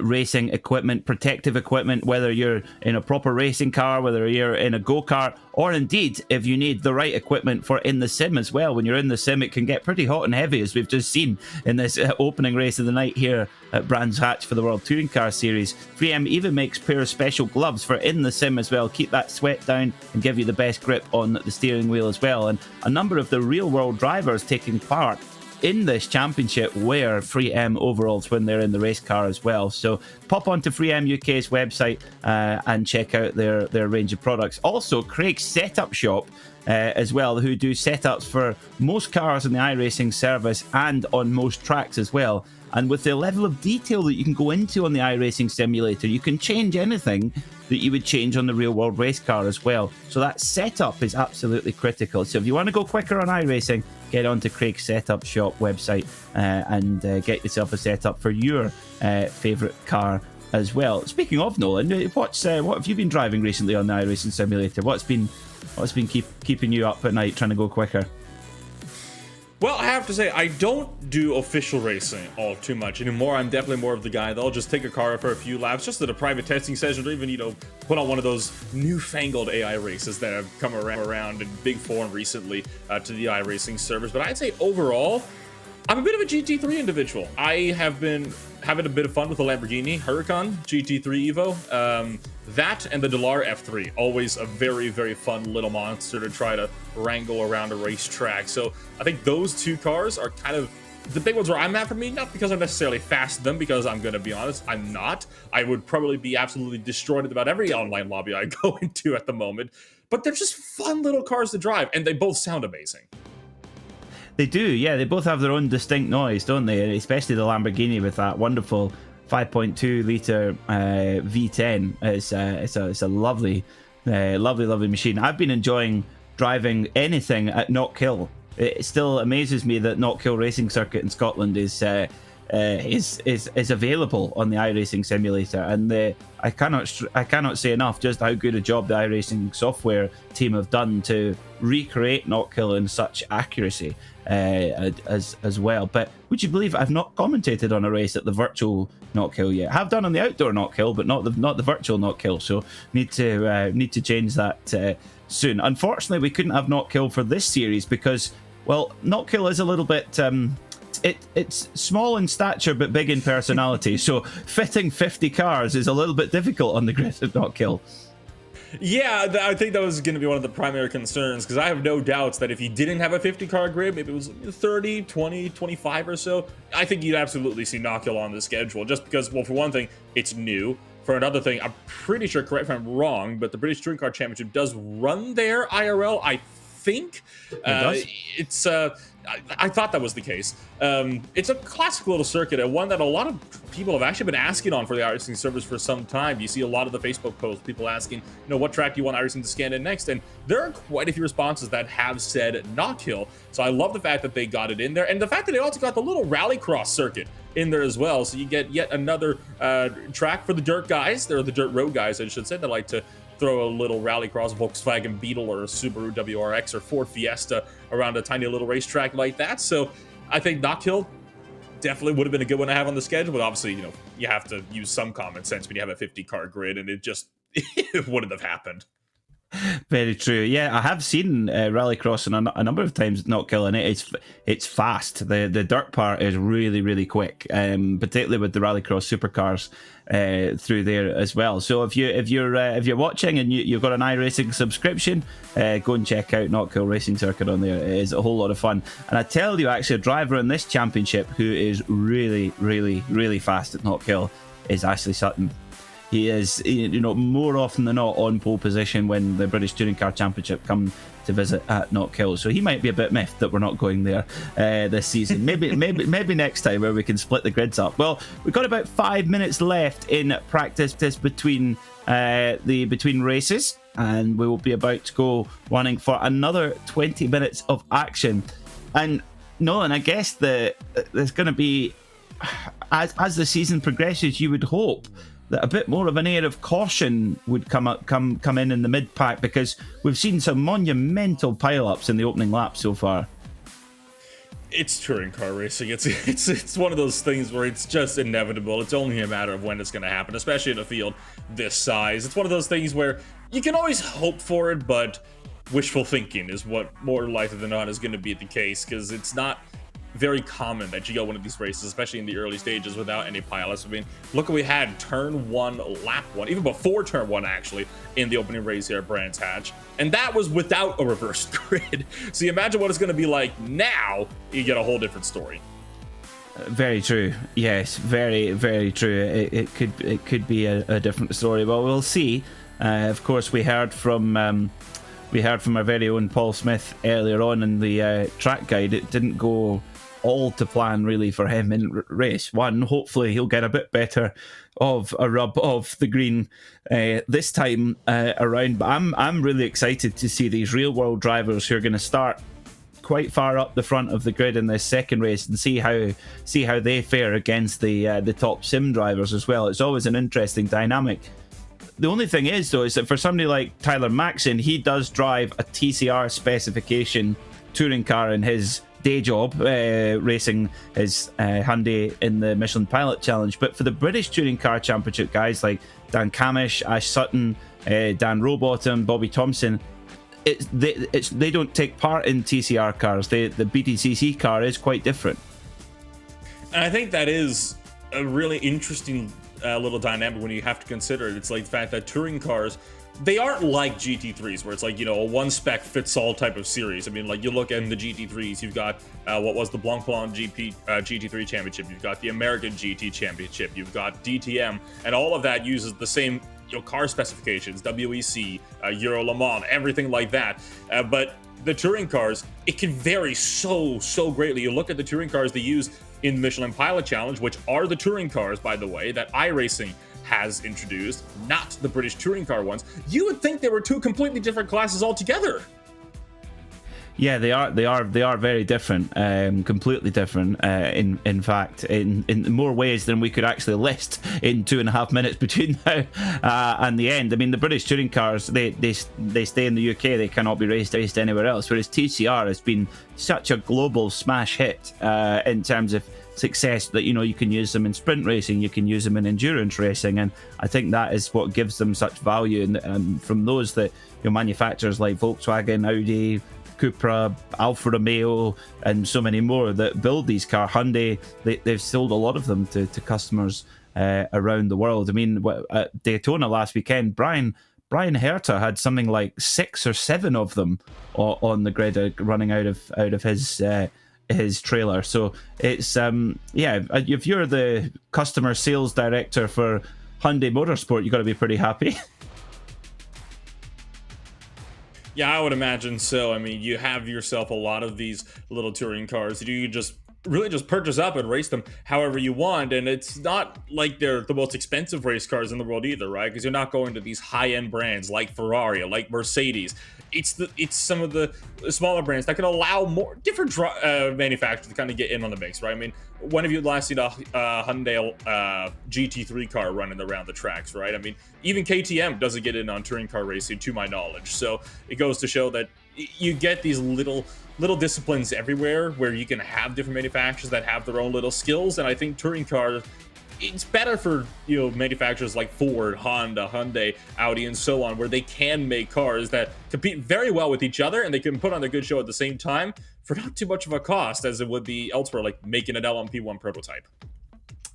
racing equipment, protective equipment, whether you're in a proper racing car, whether you're in a go-kart, or indeed if you need the right equipment for in the sim as well. When you're in the sim, it can get pretty hot and heavy, as we've just seen in this opening race of the night here at Brands Hatch for the World Touring Car Series. 3M even makes pair of special gloves for in the sim as well, keep that sweat down and give you the best grip on the steering wheel as well. And a number of the real world drivers taking part in this championship wear 3M overalls when they're in the race car as well. So pop onto 3M UK's website and check out their range of products. Also, Craig's Setup Shop as well, who do setups for most cars in the iRacing service and on most tracks as well. And with the level of detail that you can go into on the iRacing simulator, you can change anything that you would change on the real world race car as well. So that setup is absolutely critical. So if you want to go quicker on iRacing, get onto Craig's Setup Shop website and get yourself a setup for your favourite car as well. Speaking of, Nolan, what have you been driving recently on the iRacing simulator? What's been keeping you up at night trying to go quicker? Well, I have to say, I don't do official racing all too much anymore. I'm definitely more of the guy that'll just take a car for a few laps, just at a private testing session, or even, put on one of those newfangled AI races that have come around in big form recently to the iRacing servers. But I'd say overall, I'm a bit of a GT3 individual. I have been having a bit of fun with the Lamborghini Huracan GT3 Evo. That and the Delar F3, always a very, very fun little monster to try to wrangle around a racetrack. So I think those two cars are kind of the big ones where I'm at for me, not because I'm necessarily fast them, because I'm going to be honest, I'm not. I would probably be absolutely destroyed at about every online lobby I go into at the moment. But they're just fun little cars to drive, and they both sound amazing. They do, yeah. They both have their own distinct noise, don't they? And especially the Lamborghini with that wonderful 5.2 litre V10. It's a lovely machine. I've been enjoying driving anything at Knockhill. It still amazes me that Knockhill Racing Circuit in Scotland is available on the iRacing simulator, and I cannot say enough just how good a job the iRacing software team have done to recreate Knockhill in such accuracy as well. But would you believe I've not commentated on a race at the virtual Knockhill yet? I have done on the outdoor Knockhill, but not the virtual Knockhill. So need to change that soon. Unfortunately, we couldn't have Knockhill for this series because Well, Knockhill is a little bit. It's small in stature but big in personality, so fitting 50 cars is a little bit difficult on the grid at Knockhill. Yeah, I think that was going to be one of the primary concerns, because I have no doubts that if you didn't have a 50-car grid, maybe it was 30, 20, 25 or so, I think you'd absolutely see Knockhill on the schedule, just because, well, for one thing, it's new. For another thing, I'm pretty sure, correct me if I'm wrong, but the British Touring Car Championship does run there IRL, I think. It's I thought that was the case. It's a classic little circuit, and one that a lot of people have actually been asking on for the iRacing servers for some time. You see a lot of the Facebook posts, people asking, what track do you want iRacing to scan in next? And there are quite a few responses that have said Knockhill. So I love the fact that they got it in there, and the fact that they also got the little rallycross circuit in there as well. So you get yet another track for the dirt guys. They're the dirt road guys, I should say. They like to throw a little rallycross Volkswagen Beetle or a Subaru WRX or Ford Fiesta around a tiny little racetrack like that. So I think Knockhill definitely would have been a good one to have on the schedule, but obviously, you have to use some common sense when you have a 50-car grid, and it wouldn't have happened. Very true. Yeah, I have seen rallycrossing a number of times at Knockhill, and it's fast. The dirt part is really, really quick, particularly with the rallycross supercars through there as well. So if you're watching and you've got an iRacing subscription, go and check out Knockhill Racing Circuit on there. It is a whole lot of fun. And I tell you, actually, a driver in this championship who is really, really, really fast at Knockhill is Ashley Sutton. He is, more often than not on pole position when the British Touring Car Championship come to visit at Knockhill. So he might be a bit miffed that we're not going there this season. Maybe next time where we can split the grids up. Well, we've got about 5 minutes left in practice between races, and we will be about to go running for another 20 minutes of action. And Nolan, I guess there's going to be, as the season progresses, you would hope that a bit more of an air of caution would come in the mid pack, because we've seen some monumental pile-ups in the opening lap so far. It's touring car racing. It's one of those things where it's just inevitable. It's only a matter of when it's going to happen, especially in a field this size. It's one of those things where you can always hope for it, but wishful thinking is what more likely than not is going to be the case, because it's not very common that you go one of these races, especially in the early stages, without any pilots. I mean, look what we had turn 1, lap 1, even before turn 1 actually, in the opening race here at Brands Hatch, and that was without a reversed grid. So you imagine what it's going to be like now. You get a whole different story. Very true. Yes, very, very true. It could be a different story. Well, we'll see. Of course, we heard from our very own Paul Smith earlier on in the track guide. It didn't go all to plan really for him in race 1. Hopefully he'll get a bit better of a rub of the green this time around. But I'm really excited to see these real world drivers who are going to start quite far up the front of the grid in this second race, and see how they fare against the top sim drivers as well. It's always an interesting dynamic. The only thing is, though, is that for somebody like Tyler Maxson, he does drive a TCR specification touring car in his day job, racing his Hyundai in the Michelin Pilot Challenge. But for the British Touring Car Championship, guys like Dan Camish, Ash Sutton, Dan Rowbottom, Bobby Thompson, they don't take part in TCR cars. The BTCC car is quite different. And I think that is a really interesting little dynamic when you have to consider it. It's like the fact that touring cars, they aren't like GT3s where it's like, a one spec fits all type of series. I mean, like, you look at the GT3s, you've got what was the Blanc GT3 championship, you've got the American GT championship, you've got DTM, and all of that uses the same car specifications, WEC, Euro Le Mans, everything like that. But the touring cars, it can vary so greatly. You look at the touring cars they use in the Michelin Pilot Challenge, which are the touring cars, by the way, that iRacing has introduced, not the British touring car ones. You would think they were two completely different classes altogether. Yeah, they are very different, completely different. In fact, in more ways than we could actually list in 2.5 minutes between now and the end. I mean, the British touring cars, they stay in the UK. They cannot be raced anywhere else. Whereas TCR has been such a global smash hit in terms of success that you can use them in sprint racing, you can use them in endurance racing, and I think that is what gives them such value. And from those that manufacturers like Volkswagen, Audi, Cupra, Alfa Romeo, and so many more that build these cars. Hyundai, they've sold a lot of them to customers around the world. I mean, at Daytona last weekend, Brian Herta had something like 6 or 7 of them on the grid, running out of his trailer. So it's if you're the customer sales director for Hyundai Motorsport, you got to be pretty happy. Yeah, I would imagine so. I mean, you have yourself a lot of these little touring cars that you can just really just purchase up and race them however you want. And it's not like they're the most expensive race cars in the world either, right? Because you're not going to these high-end brands like Ferrari, like Mercedes. It's some of the smaller brands that can allow more different manufacturers to kind of get in on the mix, right? I mean, when have you last seen a Hyundai GT3 car running around the tracks, right? I mean, even KTM doesn't get in on touring car racing, to my knowledge. So it goes to show that you get these little disciplines everywhere where you can have different manufacturers that have their own little skills. And I think touring cars, it's better for, you know, manufacturers like Ford, Honda, Hyundai, Audi, and so on, where they can make cars that compete very well with each other and they can put on a good show at the same time for not too much of a cost as it would be elsewhere, like making an LMP1 prototype.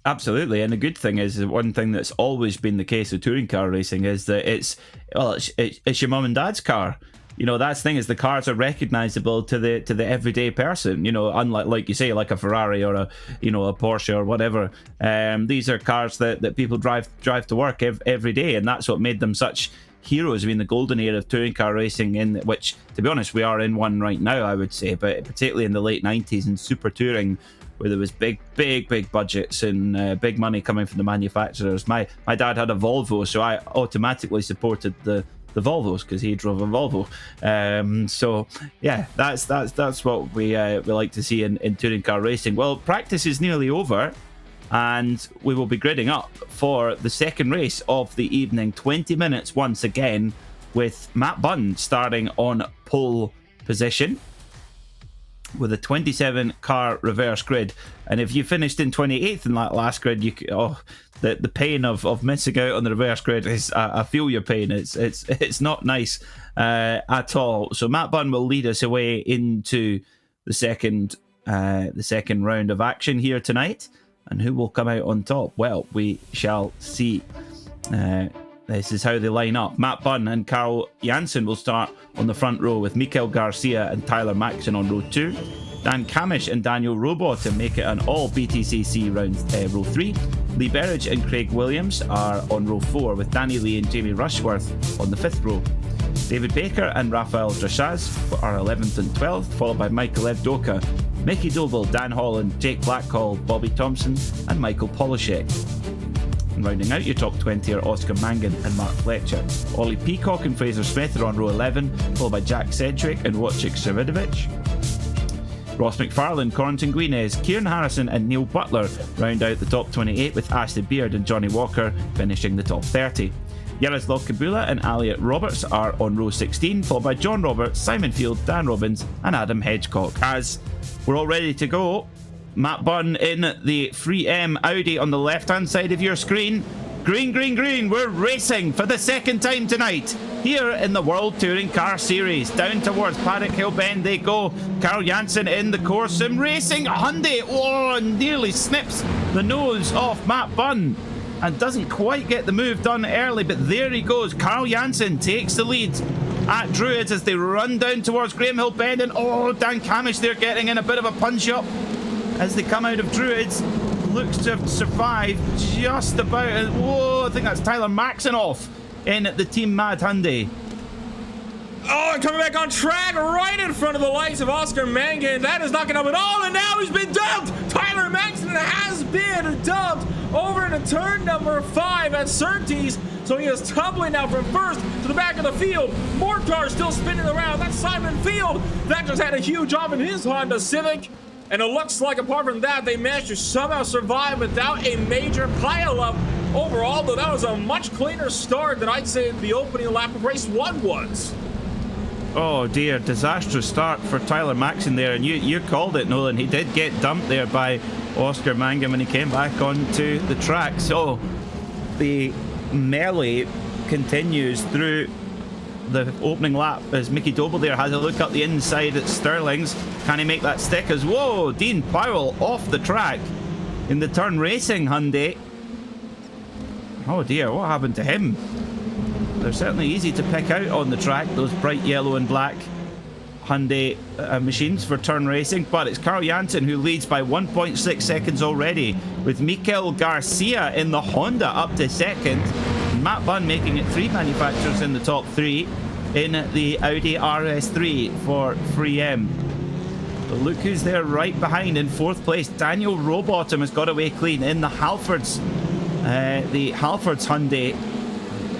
Absolutely, and the good thing is, one thing that's always been the case with touring car racing is that it's your mum and dad's car. You know, that's the thing, is the cars are recognizable to the everyday person. You know, unlike, like you say, like a Ferrari or a Porsche or whatever. These are cars that people drive to work every day, and that's what made them such heroes. I mean, the golden era of touring car racing, in which, to be honest, we are in one right now, I would say, but particularly in the late 90s in super touring, where there was big budgets and big money coming from the manufacturers. My dad had a Volvo, so I automatically supported the Volvos because he drove a Volvo. So yeah, that's what we like to see in touring car racing. Well, practice is nearly over, and we will be gridding up for the second race of the evening. 20 minutes once again, with Matt Bunn starting on pole position with a 27 car reverse grid. And if you finished in 28th in that last grid, the pain of missing out on the reverse grid is, I feel your pain. It's not nice at all. So Matt Bunn will lead us away into the second round of action here tonight. And who will come out on top? Well, we shall see. This is how they line up. Matt Bunn and Carl Janssen will start on the front row, with Mikel Garcia and Tyler Maxson on row 2. Dan Camish and Daniel Robotham make it an all BTCC row 3. Lee Berridge and Craig Williams are on row 4, with Danny Lee and Jamie Rushworth on the 5th row. David Baker and Rafael Drachaz are 11th and 12th, followed by Michael Evdoka, Mickey Doble, Dan Holland, Jake Blackhall, Bobby Thompson and Michael Polishek. And rounding out your top 20 are Oscar Mangan and Mark Fletcher. Ollie Peacock and Fraser Smith are on row 11, followed by Jack Sedgwick and Wojciech Savidovic. Ross McFarlane, Corentin Guinez, Kieran Harrison and Neil Butler round out the top 28, with Ashley Beard and Johnny Walker finishing the top 30. Yaroslav Kabula and Elliot Roberts are on row 16, followed by John Roberts, Simon Field, Dan Robbins and Adam Hedgecock. As we're all ready to go, Matt Bunn in the 3M Audi on the left-hand side of your screen. Green, green, green, we're racing for the second time tonight here in the World Touring Car Series. Down towards Paddock Hill Bend they go. Carl Janssen in the course sim racing. Hyundai, nearly snips the nose off Matt Bunn and doesn't quite get the move done early, but there he goes. Carl Janssen takes the lead at Druids as they run down towards Graham Hill Bend, and Dan Camish, they're getting in a bit of a punch-up as they come out of Druids. Looks to have survived just about. I think that's Tyler Maxson off in the Team Mad Hyundai. Oh, and coming back on track right in front of the likes of Oscar Mangan. That is not going to help at all, and now he's been dumped. Tyler Maxson has been dumped over into turn number 5 at Surtees. So he is tumbling now from first to the back of the field. More cars still spinning around. That's Simon Field. That just had a huge off in his Honda Civic. And it looks like, apart from that, they managed to somehow survive without a major pileup. Overall, though, that was a much cleaner start than I'd say the opening lap of race 1 was. Oh dear, disastrous start for Tyler Maxson there, and you called it, Nolan. He did get dumped there by Oscar Mangan when he came back onto the track. So the melee continues through the opening lap as Mickey Doble there has a look up the inside at Sterling's. Can he make that stick as... Whoa, Dean Powell off the track in the Turn Racing Hyundai. Oh dear, what happened to him? They're certainly easy to pick out on the track, those bright yellow and black Hyundai machines for Turn Racing, but it's Carl Janssen who leads by 1.6 seconds already, with Mikel Garcia in the Honda up to second. Matt Bunn making it 3 manufacturers in the top 3 in the Audi RS3 for 3M. But look who's there right behind in 4th place. Daniel Rowbottom has got away clean in the Halfords Hyundai.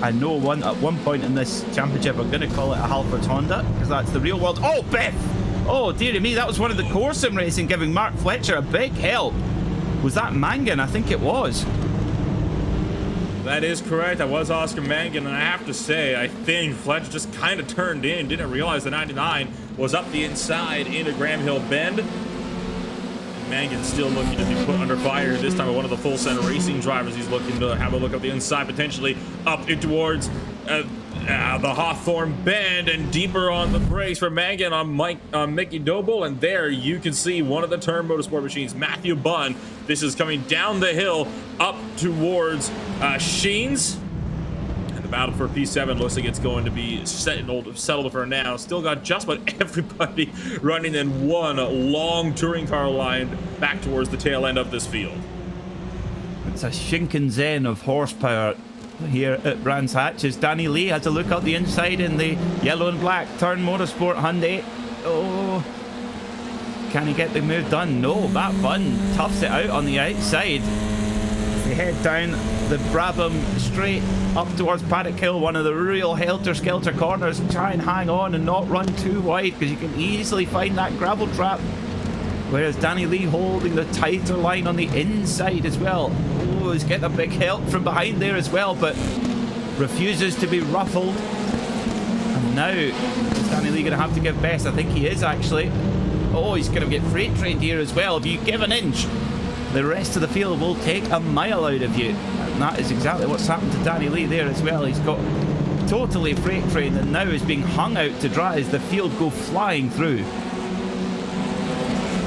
I know at one point in this championship I'm going to call it a Halfords Honda because that's the real world. Oh, Biff! Oh, dearie me, that was one of the core sim racing giving Mark Fletcher a big help. Was that Mangan? I think it was. That is correct. That was Oscar Mangan, and I have to say, I think Fletcher just kind of turned in, didn't realize the 99 was up the inside into Graham Hill Bend. Mangan's still looking to be put under fire this time by one of the full center racing drivers. He's looking to have a look up the inside, potentially up in towards the Hawthorne Bend and deeper on the brakes for Mangan on Mickey Doble. And there you can see one of the Turn Motorsport machines, Matthew Bunn. This is coming down the hill up towards Sheens. Battle for P7 looks like it's going to be settled for now. Still got just about everybody running in one long touring car line back towards the tail end of this field. It's a Shinkansen of horsepower here at Brands Hatch as Danny Lee has a look out the inside in the yellow and black Turn Motorsport Hyundai. Oh, can he get the move done? No, Matt Bunn toughs it out on the outside. They head down the Brabham straight up towards Paddock Hill, one of the real helter-skelter corners. Try and hang on and not run too wide because you can easily find that gravel trap. Whereas Danny Lee holding the tighter line on the inside as well. Oh, he's getting a big help from behind there as well, but refuses to be ruffled. And now is Danny Lee going to have to give best? I think he is actually. Oh, he's going to get freight trained here as well. If you give an inch, the rest of the field will take a mile out of you. And that is exactly what's happened to Danny Lee there as well. He's got totally freight trained and now is being hung out to dry as the field go flying through.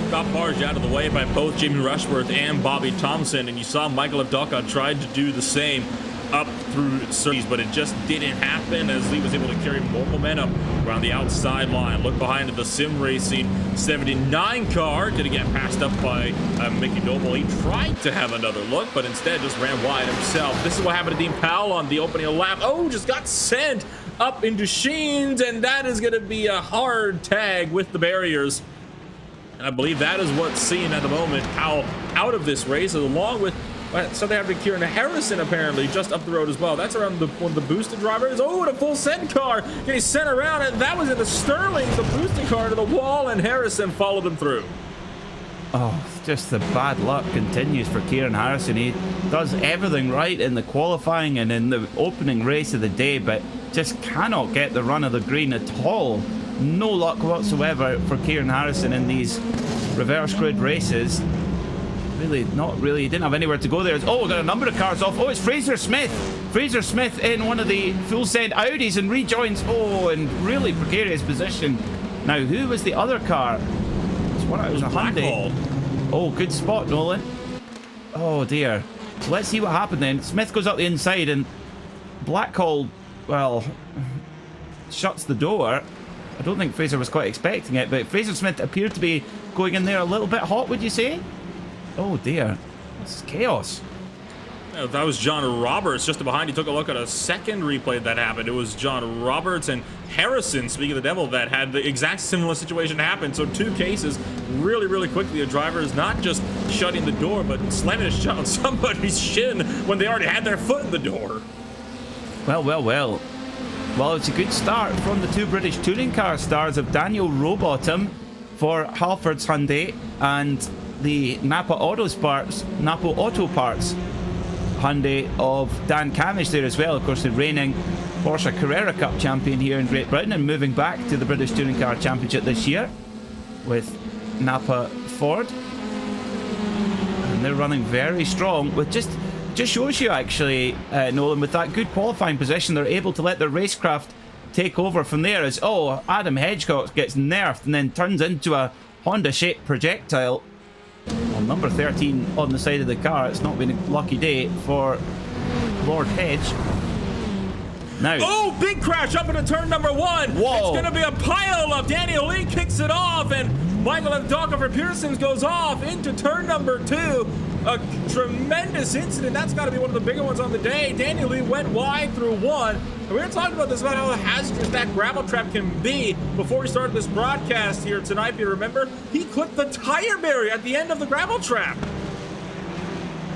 Got barged out of the way by both Jamie Rushworth and Bobby Thompson, and you saw Michael Avdoka tried to do the same up through Surtees, but it just didn't happen as Lee was able to carry more momentum around the outside line. Look behind at the Sim Racing 79 car. Didn't get passed up by Mickey Doble. He tried to have another look, but instead just ran wide himself. This is what happened to Dean Powell on the opening lap. Oh, just got sent up into Sheens, and that is going to be a hard tag with the barriers. And I believe that is what's seen at the moment Powell out of this race, along with so they have to Kieran Harrison apparently just up the road as well. That's around one of the boosted drivers. Oh, and a full send car getting sent around, and that was in the Sterling, the boosted car to the wall, and Harrison followed him through. Oh, just the bad luck continues for Kieran Harrison. He does everything right in the qualifying and in the opening race of the day, but just cannot get the run of the green at all. No luck whatsoever for Kieran Harrison in these reverse grid races. Really, not really. He didn't have anywhere to go there. Oh, got a number of cars off. Oh, it's Fraser Smith. Fraser Smith in one of the full send Audis and rejoins. Oh, in really precarious position. Now, who was the other car? It was a Hyundai. Oh, good spot, Nolan. Oh, dear. Let's see what happened then. Smith goes up the inside and Blackhall, well, shuts the door. I don't think Fraser was quite expecting it, but Fraser Smith appeared to be going in there a little bit hot, would you say? Oh dear, this is chaos. Yeah, that was John Roberts just behind. He took a look at a second replay that happened. It was John Roberts and Harrison, speaking of the devil, that had the exact similar situation happen. So 2 cases really, really quickly. A driver is not just shutting the door, but slamming his shot on somebody's shin when they already had their foot in the door. Well, well, well. Well, it's a good start from the 2 British touring car stars of Daniel Rowbottom for Halfords Hyundai and the Napa Auto Parts Hyundai of Dan Camish there as well. Of course, the reigning Porsche Carrera Cup champion here in Great Britain and moving back to the British Touring Car Championship this year with Napa Ford. And they're running very strong with just shows you actually, Nolan, with that good qualifying position, they're able to let their racecraft take over from there as, oh, Adam Hedgecock gets nerfed and then turns into a Honda-shaped projectile. Well, number 13 on the side of the car. It's not been a lucky day for Lord Hedge. Now, oh, big crash up into turn number 1. Whoa. It's going to be a pile up. Daniel Lee kicks it off, and Michael Evdoka for Pearsons goes off into turn number 2. A tremendous incident. That's got to be one of the bigger ones on the day. Daniel Lee went wide through 1. And we were talking about this, about how hazardous that gravel trap can be before we started this broadcast here tonight. If you remember, he clipped the tire barrier at the end of the gravel trap.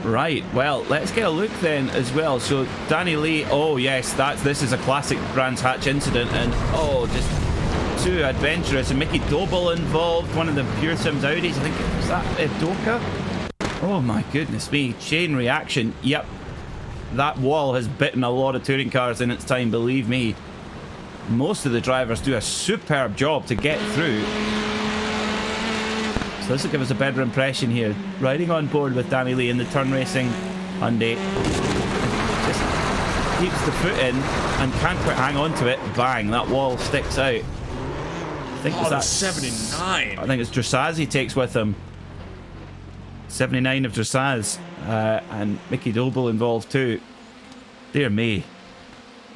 right, well, let's get a look then as well. So Danny Lee, oh yes, this is a classic Brands Hatch incident, and oh, just too adventurous. And Mickey Doble involved, one of the Pure Sims Audis. I think was that Evdoka. Oh my goodness me, chain reaction. Yep, that wall has bitten a lot of touring cars in its time, believe me. Most of the drivers do a superb job to get through. So this will give us a better impression here. Riding on board with Danny Lee in the turn racing Hyundai. Just keeps the foot in and can't quite hang on to it. Bang, that wall sticks out. I think Oh, that 79. I think it's Dressage he takes with him. 79 of Dressage, and Mickey Doble involved too. Dear me.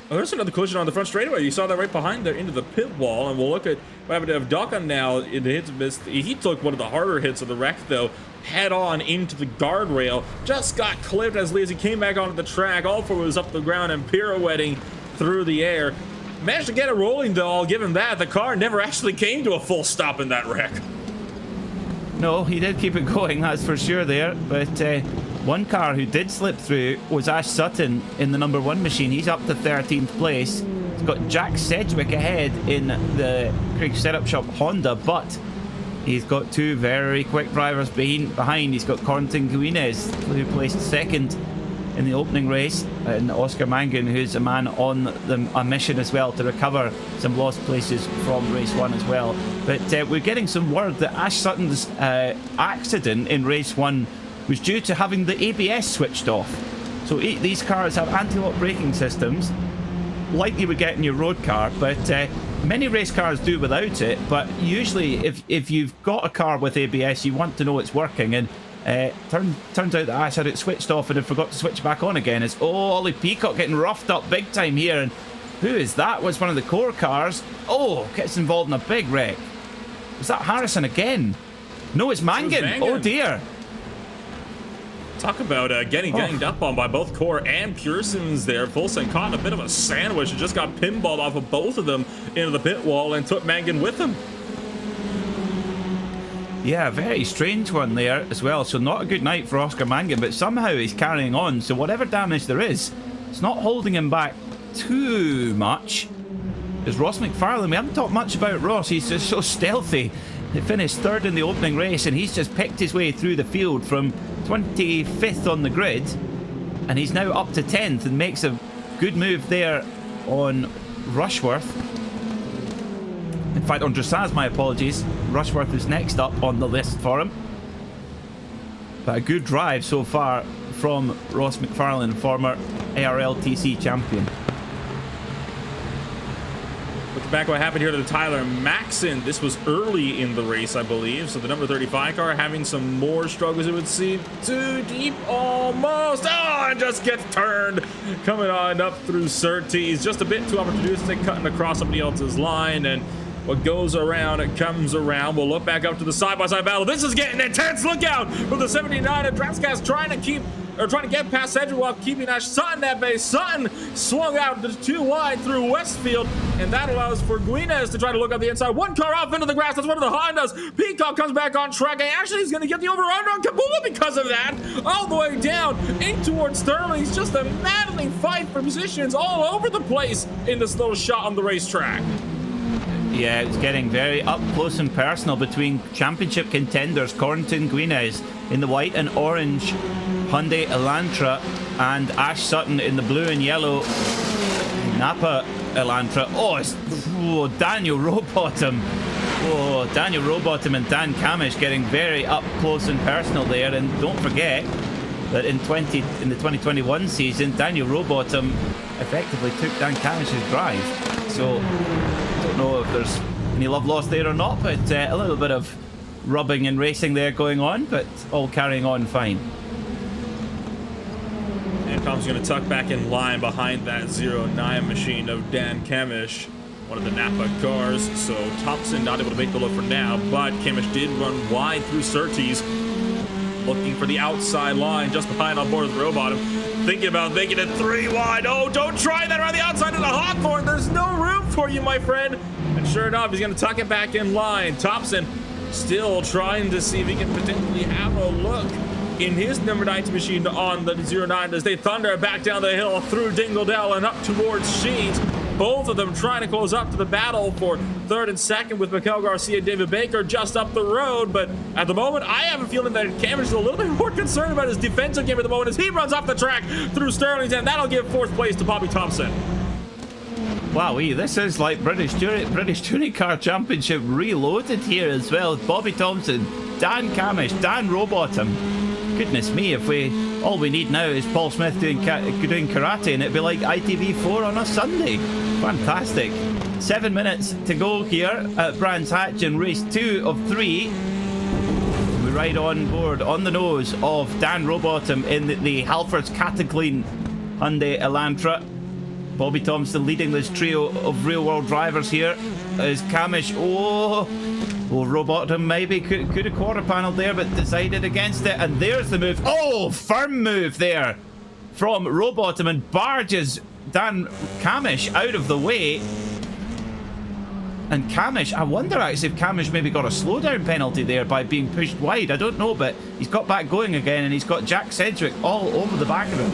Oh, there's another collision on the front straightaway. You saw that right behind there into the pit wall, and we'll look at what happened to Evdoka now in the hits and miss. He took one of the harder hits of the wreck, though, head on into the guardrail. Just got clipped as he came back onto the track. All four was up the ground and pirouetting through the air. Managed to get it rolling, though. I'll give him that. The car never actually came to a full stop in that wreck. No, he did keep it going, that's for sure there. But one car who did slip through was Ash Sutton in the number 1 machine. He's up to 13th place. He's got Jack Sedgwick ahead in the Craig Setup Shop Honda, but he's got 2 very quick drivers behind. He's got Corentin Guinez, who placed 2nd in the opening race, and Oscar Mangan, who's a man on a mission as well to recover some lost places from race 1 as well. But we're getting some word that Ash Sutton's accident in race 1 was due to having the ABS switched off. So these cars have anti-lock braking systems, like you would get in your road car, but many race cars do without it. But usually if you've got a car with ABS, you want to know it's working, and turns out that Ash had it switched off and had forgot to switch back on again. It's Ollie Peacock getting roughed up big time here, and who is that? Was one of the core cars. Oh, gets involved in a big wreck. Was that Harrison again? No, it's Mangan. Oh dear. Talk about getting ganged up on by both Core and Pearsons there. Fulson caught in a bit of a sandwich and just got pinballed off of both of them into the pit wall and took Mangan with him. Yeah, very strange one there as well. So not a good night for Oscar Mangan, but somehow he's carrying on. So whatever damage there is, it's not holding him back too much. There's Ross McFarlane. We haven't talked much about Ross. He's just so stealthy. He finished 3rd in the opening race, and he's just picked his way through the field from 25th on the grid, and he's now up to 10th and makes a good move there on Rushworth. In fact, on Dressage, my apologies. Rushworth is next up on the list for him. But a good drive so far from Ross McFarlane, former ARLTC champion. Looking back what happened here to Tyler Maxson. This was early in the race, I believe. So the number 35 car having some more struggles, it would seem. Too deep, almost. Oh, and just gets turned. Coming on up through Surtees. Just a bit too opportunistic, cutting across somebody else's line. And what goes around, it comes around. We'll look back up to the side-by-side battle. This is getting intense. Look out for the 79 of Draxcast trying to get past Sedgwick while keeping Ash Sutton at bay. Sutton swung out to 2 wide through Westfield, and that allows for Guinez to try to look out the inside. One car off into the grass. That's one of the Hondas. Peacock comes back on track, and actually he's going to get the over-under on Kabula because of that. All the way down in towards Sterling. It's just a maddening fight for positions all over the place in this little shot on the racetrack. Yeah, it's getting very up close and personal between championship contenders Corentin Guinez in the white and orange Hyundai Elantra and Ash Sutton in the blue and yellow Napa Elantra. Oh, Daniel Rowbottom. Oh, Daniel Rowbottom and Dan Camish getting very up close and personal there. And don't forget that in the 2021 season, Daniel Rowbottom effectively took Dan Camish's drive. So I don't know if there's any love lost there or not, but a little bit of rubbing and racing there going on, but all carrying on fine. And Tom's going to tuck back in line behind that 09 machine of Dan Kamish, one of the Napa cars. So Thompson not able to make the look for now, but Kamish did run wide through Surtees, looking for the outside line just behind on board with Rowbottom. Thinking about making it 3 wide. Oh, don't try that around the outside of the Hawthorne. There's no room for you, my friend. And sure enough, he's going to tuck it back in line. Thompson still trying to see if he can potentially have a look in his number 90 machine on the 09 as they thunder back down the hill through Dingledale and up towards Sheets. Both of them trying to close up to the battle for third and second with Mikel Garcia and David Baker just up the road. But at the moment, I have a feeling that Kamish is a little bit more concerned about his defensive game at the moment as he runs off the track through Sterling's, and that'll give fourth place to Bobby Thompson. Wow, this is like British Touring Car Championship reloaded here as well. Bobby Thompson, Dan Kamish, Dan Rowbottom. Goodness me, if all we need now is Paul Smith doing karate, and it'd be like ITV4 on a Sunday. Fantastic. 7 minutes to go here at Brands Hatch in race 2 of 3. We ride on board on the nose of Dan Rowbottom in the Halfords Cataclean Hyundai Elantra. Bobby Thompson leading this trio of real-world drivers here as Kamish. Oh, Rowbottom maybe could have quarter paneled there, but decided against it. And there's the move. Oh, firm move there from Rowbottom and barges Dan Kamish out of the way. And Kamish, I wonder actually if Kamish maybe got a slowdown penalty there by being pushed wide. I don't know, but he's got back going again, and he's got Jack Sedgwick all over the back of him.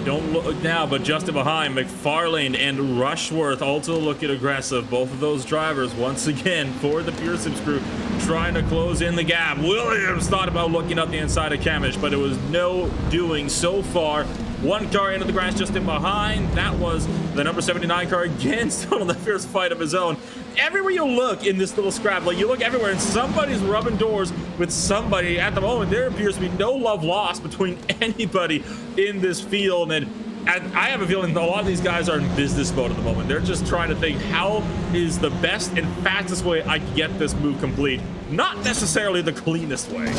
Don't look now, but just behind, McFarlane and Rushworth also looking aggressive. Both of those drivers, once again, for the Pearson's crew, trying to close in the gap. Williams thought about looking up the inside of Kamish, but it was no doing so far. One car into the grass just in behind. That was the number 79 car again, still in the fierce fight of his own. Everywhere you look in this little scrap, like you look everywhere and somebody's rubbing doors with somebody. At the moment, there appears to be no love lost between anybody in this field. And I have a feeling a lot of these guys are in business mode at the moment. They're just trying to think, how is the best and fastest way I can get this move complete? Not necessarily the cleanest way.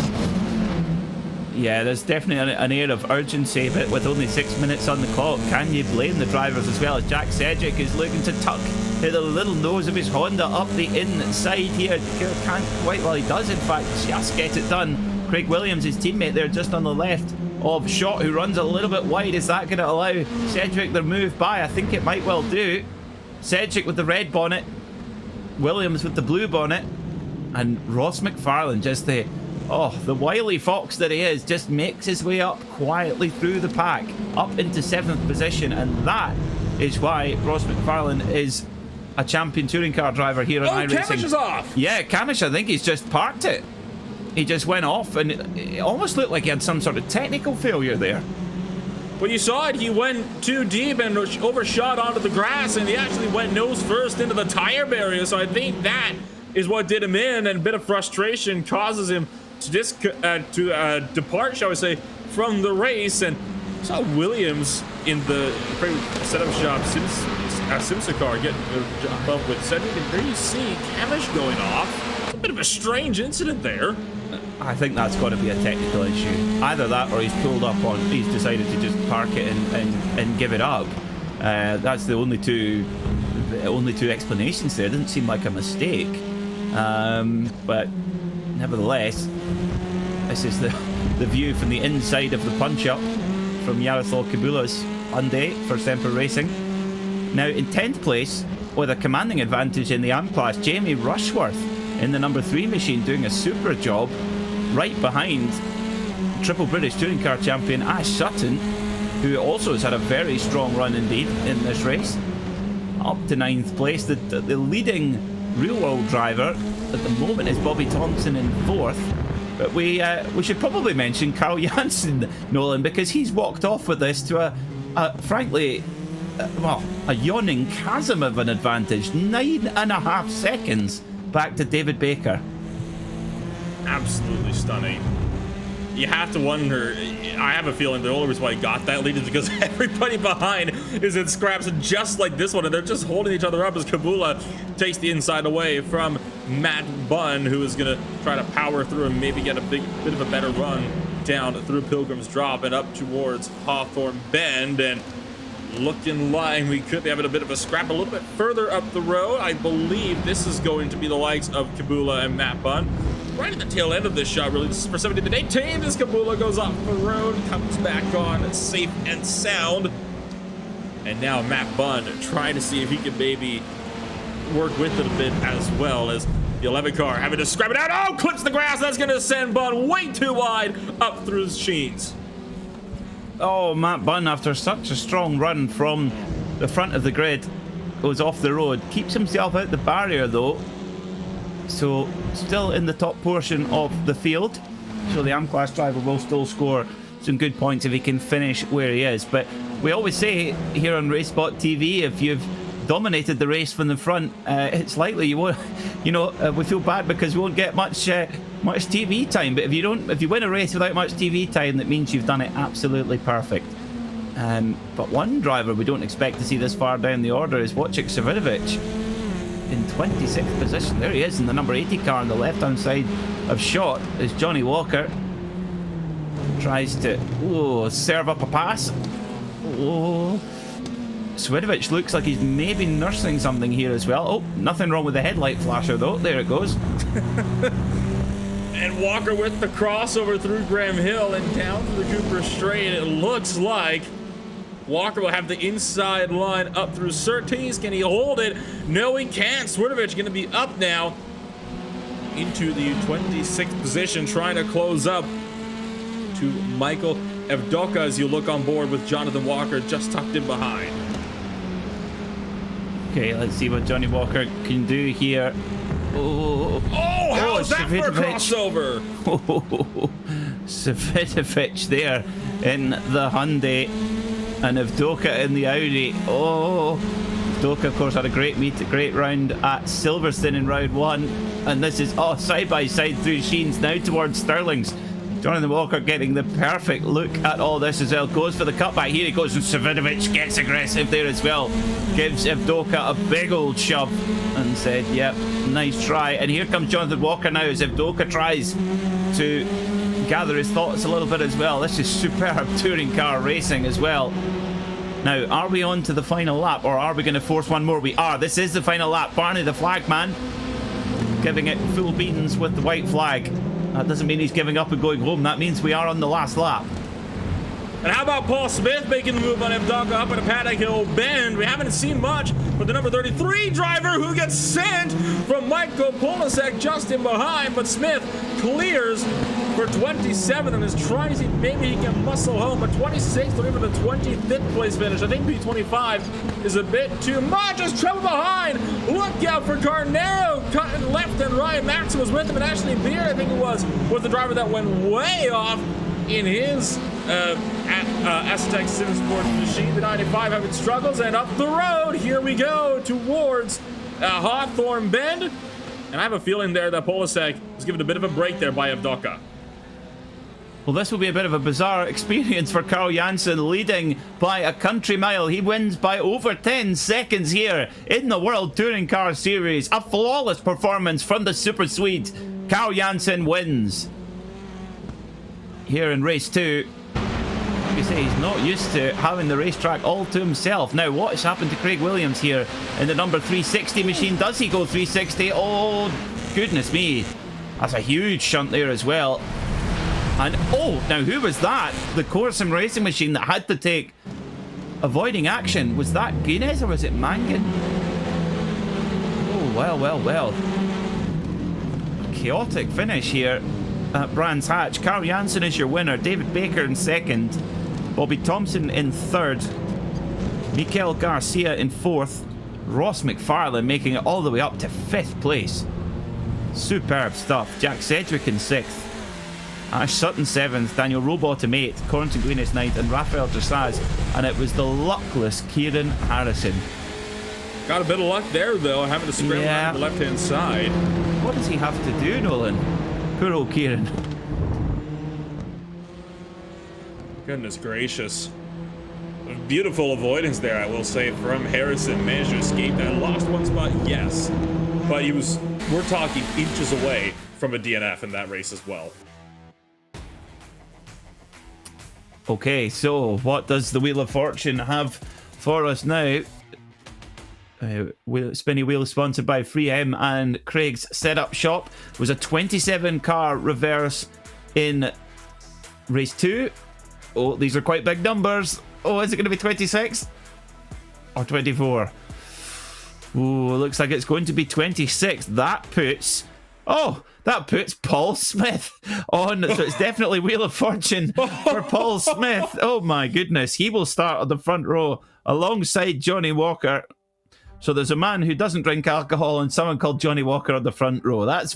Yeah, there's definitely an air of urgency, but with only 6 minutes on the clock, can you blame the drivers as well? As Jack Sedgwick is looking to tuck the little nose of his Honda up the inside here. Can't quite, well, he does in fact just get it done. Craig Williams, his teammate there just on the left of Shot, who runs a little bit wide. Is that going to allow Sedgwick to move by? I think it might well do. Sedgwick with the red bonnet, Williams with the blue bonnet, and Ross McFarlane, just the wily fox that he is, just makes his way up quietly through the pack, up into 7th position, and that is why Ross McFarlane is a champion touring car driver here on iRacing. Kamish is off! Yeah, Kamish, I think he's just parked it. He just went off, and it almost looked like he had some sort of technical failure there. When you saw it, he went too deep and overshot onto the grass, and he actually went nose first into the tire barrier, so I think that is what did him in, and a bit of frustration causes him to depart, shall we say, from the race. And saw Williams in the setup shop, Simpson car get jump up with Cedric, and there you see Kamish going off. A bit of a strange incident there. I think that's got to be a technical issue. Either that, or he's pulled up on. He's decided to just park it and give it up. That's the only two explanations there. It doesn't seem like a mistake, but nevertheless, this is the view from the inside of the punch-up from Yaroslav Kabula's Hyundai for Semper Racing. Now in 10th place, with a commanding advantage in the AM class, Jamie Rushworth in the number 3 machine doing a super job, right behind triple British Touring Car champion Ash Sutton, who also has had a very strong run indeed in this race. Up to 9th place, the leading real-world driver at the moment is Bobby Thompson in 4th. But we should probably mention Carl Janssen, Nolan, because he's walked off with this to frankly, a yawning chasm of an advantage. 9.5 seconds back to David Baker. Absolutely stunning. you have to wonder. I have a feeling the only reason why he got that lead is because everybody behind is in scraps just like this one, and they're just holding each other up as Kabula takes the inside away from Matt Bunn, who is going to try to power through and maybe get a bit of a better run down through Pilgrim's Drop and up towards Hawthorne Bend. And looking like we could be having a bit of a scrap a little bit further up the road. I believe this is going to be the likes of Kabula and Matt Bunn. Right at the tail end of this shot, really. This is for 17-18 as Kabula goes off the road, comes back on safe and sound. And now Matt Bunn trying to see if he can maybe work with it a bit as well, as the 11 car having to scrap it out. Oh, clips the grass. That's going to send Bunn way too wide up through his sheens. Oh, Matt Bunn, after such a strong run from the front of the grid, goes off the road. Keeps himself out the barrier, though. So, still in the top portion of the field. So the M-Class driver will still score some good points if he can finish where he is. But we always say here on RaceSpotTV, if you've dominated the race from the front, it's likely you won't. You know, we feel bad because we won't get much TV time. But if you win a race without much TV time, that means you've done it absolutely perfect. But one driver we don't expect to see this far down the order is Wojciech Savinovic in 26th position. There he is in the number 80 car on the left-hand side of shot as Johnny Walker tries to serve up a pass. Savinovic looks like he's maybe nursing something here as well. Oh, nothing wrong with the headlight flasher though. There it goes. And Walker with the crossover through Graham Hill and down to the Cooper Straight. It looks like Walker will have the inside line up through Surtees. Can he hold it? No, he can't. Savinovic going to be up now into the 26th position, trying to close up to Michael Evdoka as you look on board with Jonathan Walker just tucked in behind. Okay, let's see what Johnny Walker can do here. How's that for a crossover? Savinovic there in the Hyundai and Evdoka in the Audi. Evdoka, of course, had a great round at Silverstone in round one. And this is side by side through Sheens now towards Stirling's. Jonathan Walker getting the perfect look at all this as well. Goes for the cutback. Here he goes, and Savinovic gets aggressive there as well. Gives Evdoka a big old shove and said, yep, nice try. And here comes Jonathan Walker now as Evdoka tries to gather his thoughts a little bit as well. This is superb touring car racing as well. Now, are we on to the final lap, or are we going to force one more? We are. This is the final lap. Barney the flag man giving it full beans with the white flag. That doesn't mean he's giving up and going home. That means we are on the last lap. And how about Paul Smith making the move on Evdoka up at a Paddock Hill Bend? We haven't seen much, but the number 33 driver who gets sent from Michael Polasek just in behind, but Smith clears for 27 and is trying to see maybe he can muscle home, but 26th or even the 25th place finish. I think P25 is a bit too much. As trouble behind. Look out for Carnero, cutting left and right. Max was with him, and Ashley Beard, I think it was the driver that went way off in his Aztec Sim Sports machine. The 95 having struggles, and up the road, here we go towards Hawthorne Bend. And I have a feeling there that Polasek was given a bit of a break there by Evdoka. Well, this will be a bit of a bizarre experience for Carl Janssen, leading by a country mile. He wins by over 10 seconds here in the World Touring Car Series. A flawless performance from the Super Swede. Carl Janssen wins. Here in race 2, you say he's not used to having the racetrack all to himself. Now, what has happened to Craig Williams here in the number 360 machine? Does he go 360? Oh, goodness me. That's a huge shunt there as well. And now who was that? The Corsim racing machine that had to take avoiding action. Was that Guinness or was it Mangan? Oh, well. A chaotic finish here at Brands Hatch. Carl Janssen is your winner. David Baker in second. Bobby Thompson in third. Mikel Garcia in fourth. Ross McFarlane making it all the way up to 5th place. Superb stuff. Jack Sedgwick in 6th. Ash Sutton 7th, Daniel Rowbottom 8th, Corentin Guinness 9th, and Rafael Dressage. And it was the luckless Kieran Harrison. Got a bit of luck there, though, having to scramble around the left-hand side. What does he have to do, Nolan? Poor old Kieran. Goodness gracious. Beautiful avoidance there, I will say, from Harrison. Managed to escape that. Lost one spot, yes. But we're talking inches away from a DNF in that race as well. Okay, so what does the Wheel of Fortune have for us now? Spinny Wheel, sponsored by 3M and Craig's Setup Shop, was a 27 car reverse in race 2. Oh, these are quite big numbers. Oh, is it going to be 26 or 24? Oh, looks like it's going to be 26. That puts Paul Smith on. So it's definitely Wheel of Fortune for Paul Smith. Oh my goodness. He will start on the front row alongside Johnny Walker. So there's a man who doesn't drink alcohol and someone called Johnny Walker on the front row. That's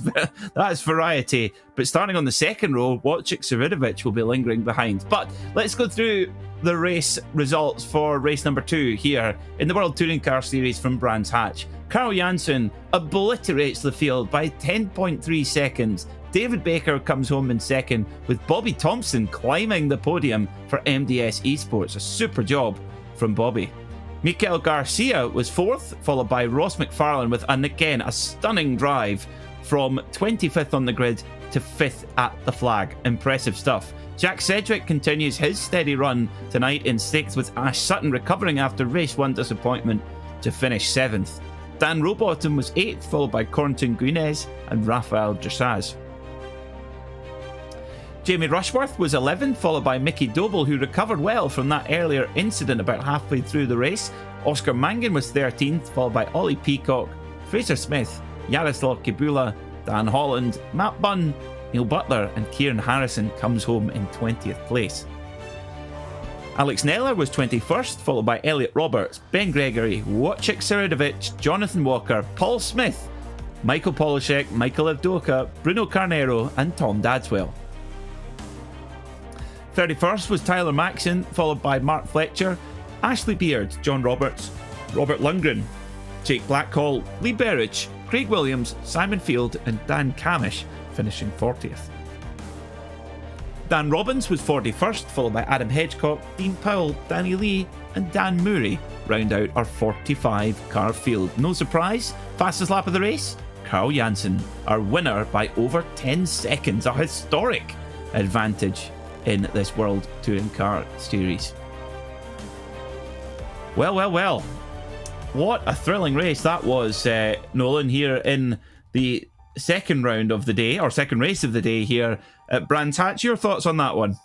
variety. But starting on the second row, Wojciech Savidovic will be lingering behind. But let's go through the race results for race number 2 here in the World Touring Car Series from Brands Hatch. Carl Janssen obliterates the field by 10.3 seconds. David Baker comes home in second, with Bobby Thompson climbing the podium for MDS Esports. A super job from Bobby. Mikel Garcia was 4th, followed by Ross McFarlane with, and again, a stunning drive from 25th on the grid to 5th at the flag. Impressive stuff. Jack Sedgwick continues his steady run tonight in 6th, with Ash Sutton recovering after race 1 disappointment to finish 7th. Dan Rowbottom was 8th, followed by Corentin Guinez and Rafael Dressaz. Jamie Rushworth was 11th, followed by Mickey Doble, who recovered well from that earlier incident about halfway through the race. Oscar Mangan was 13th, followed by Ollie Peacock, Fraser Smith, Yaroslav Kibula, Dan Holland, Matt Bunn, Neil Butler, and Kieran Harrison comes home in 20th place. Alex Neller was 21st, followed by Elliot Roberts, Ben Gregory, Wojciech Savidovic, Jonathan Walker, Paul Smith, Michael Polishek, Michael Evdoka, Bruno Carnero, and Tom Dadswell. 31st was Tyler Maxson, followed by Mark Fletcher, Ashley Beard, John Roberts, Robert Lundgren, Jake Blackhall, Lee Berridge, Craig Williams, Simon Field, and Dan Camish, finishing 40th. Dan Robbins was 41st, followed by Adam Hedgecock, Dean Powell, Danny Lee, and Dan Murray round out our 45 car field. No surprise, fastest lap of the race, Carl Janssen, our winner by over 10 seconds, a historic advantage in this World Touring Car Series. Well. What a thrilling race that was, Nolan, here in the second round of the day, or second race of the day here at Brands Hatch. Your thoughts on that one?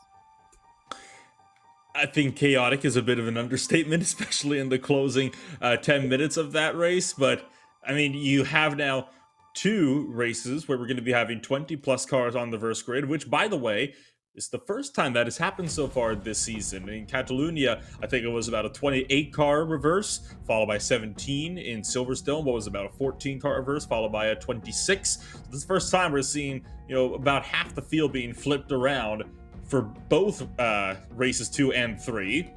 I think chaotic is a bit of an understatement, especially in the closing 10 minutes of that race. But, I mean, you have now 2 races where we're going to be having 20 plus cars on the verse grid, which, by the way, it's the first time that has happened so far this season. In Catalunya, I think it was about a 28-car reverse, followed by 17 in Silverstone, what was about a 14-car reverse, followed by a 26. So this is the first time we're seeing, about half the field being flipped around for both races 2 and 3.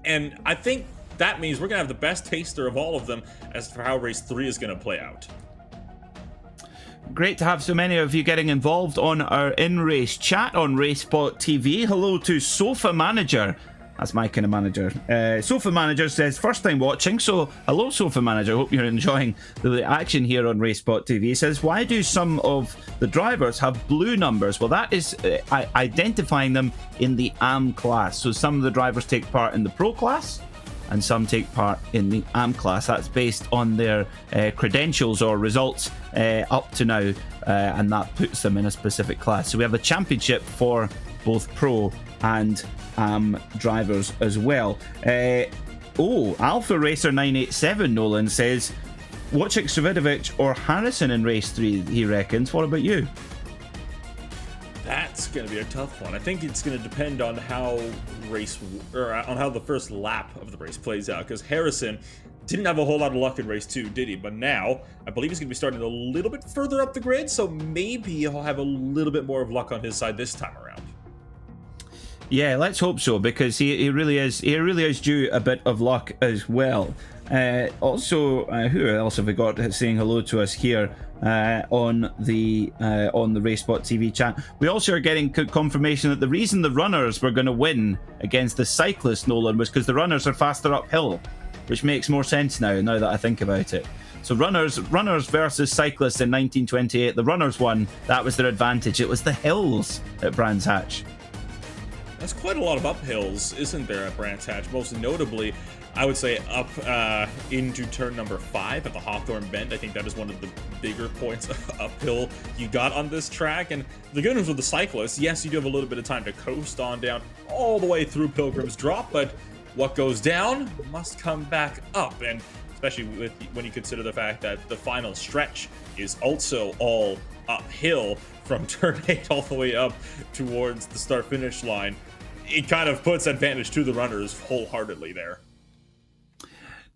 And I think that means we're going to have the best taster of all of them as for how race 3 is going to play out. Great to have so many of you getting involved on our in-race chat on RaceSpotTV. Hello to Sofa Manager. That's my kind of manager. Sofa Manager says, first time watching. So, hello, Sofa Manager. Hope you're enjoying the action here on RaceSpotTV. He says, why do some of the drivers have blue numbers? Well, that is identifying them in the AM class. So, some of the drivers take part in the Pro class, and some take part in the AM class. That's based on their credentials or results up to now, and that puts them in a specific class. So we have a championship for both Pro and AM drivers as well. Alpha Racer 987 Nolan says, Wojciech Savidovic or Harrison in race 3, he reckons. What about you? That's going to be a tough one. I think it's going to depend on how the first lap of the race plays out, because Harrison didn't have a whole lot of luck in race 2, did he? But now, I believe he's going to be starting a little bit further up the grid, so maybe he'll have a little bit more of luck on his side this time around. Yeah, let's hope so, because he really is due a bit of luck as well. Also, who else have we got saying hello to us here on the RaceSpot TV chat? We also are getting confirmation that the reason the runners were going to win against the cyclists, Nolan, was because the runners are faster uphill, which makes more sense now that I think about it. So runners versus cyclists in 1928. The runners won. That was their advantage. It was the hills at Brands Hatch. That's quite a lot of uphills, isn't there, at Brands Hatch? Most notably, I would say up into turn number 5 at the Hawthorne Bend. I think that is one of the bigger points uphill you got on this track. And the good news with the cyclists, yes, you do have a little bit of time to coast on down all the way through Pilgrim's Drop, but what goes down must come back up. And especially when you consider the fact that the final stretch is also all uphill from turn 8 all the way up towards the start-finish line, it kind of puts advantage to the runners wholeheartedly there.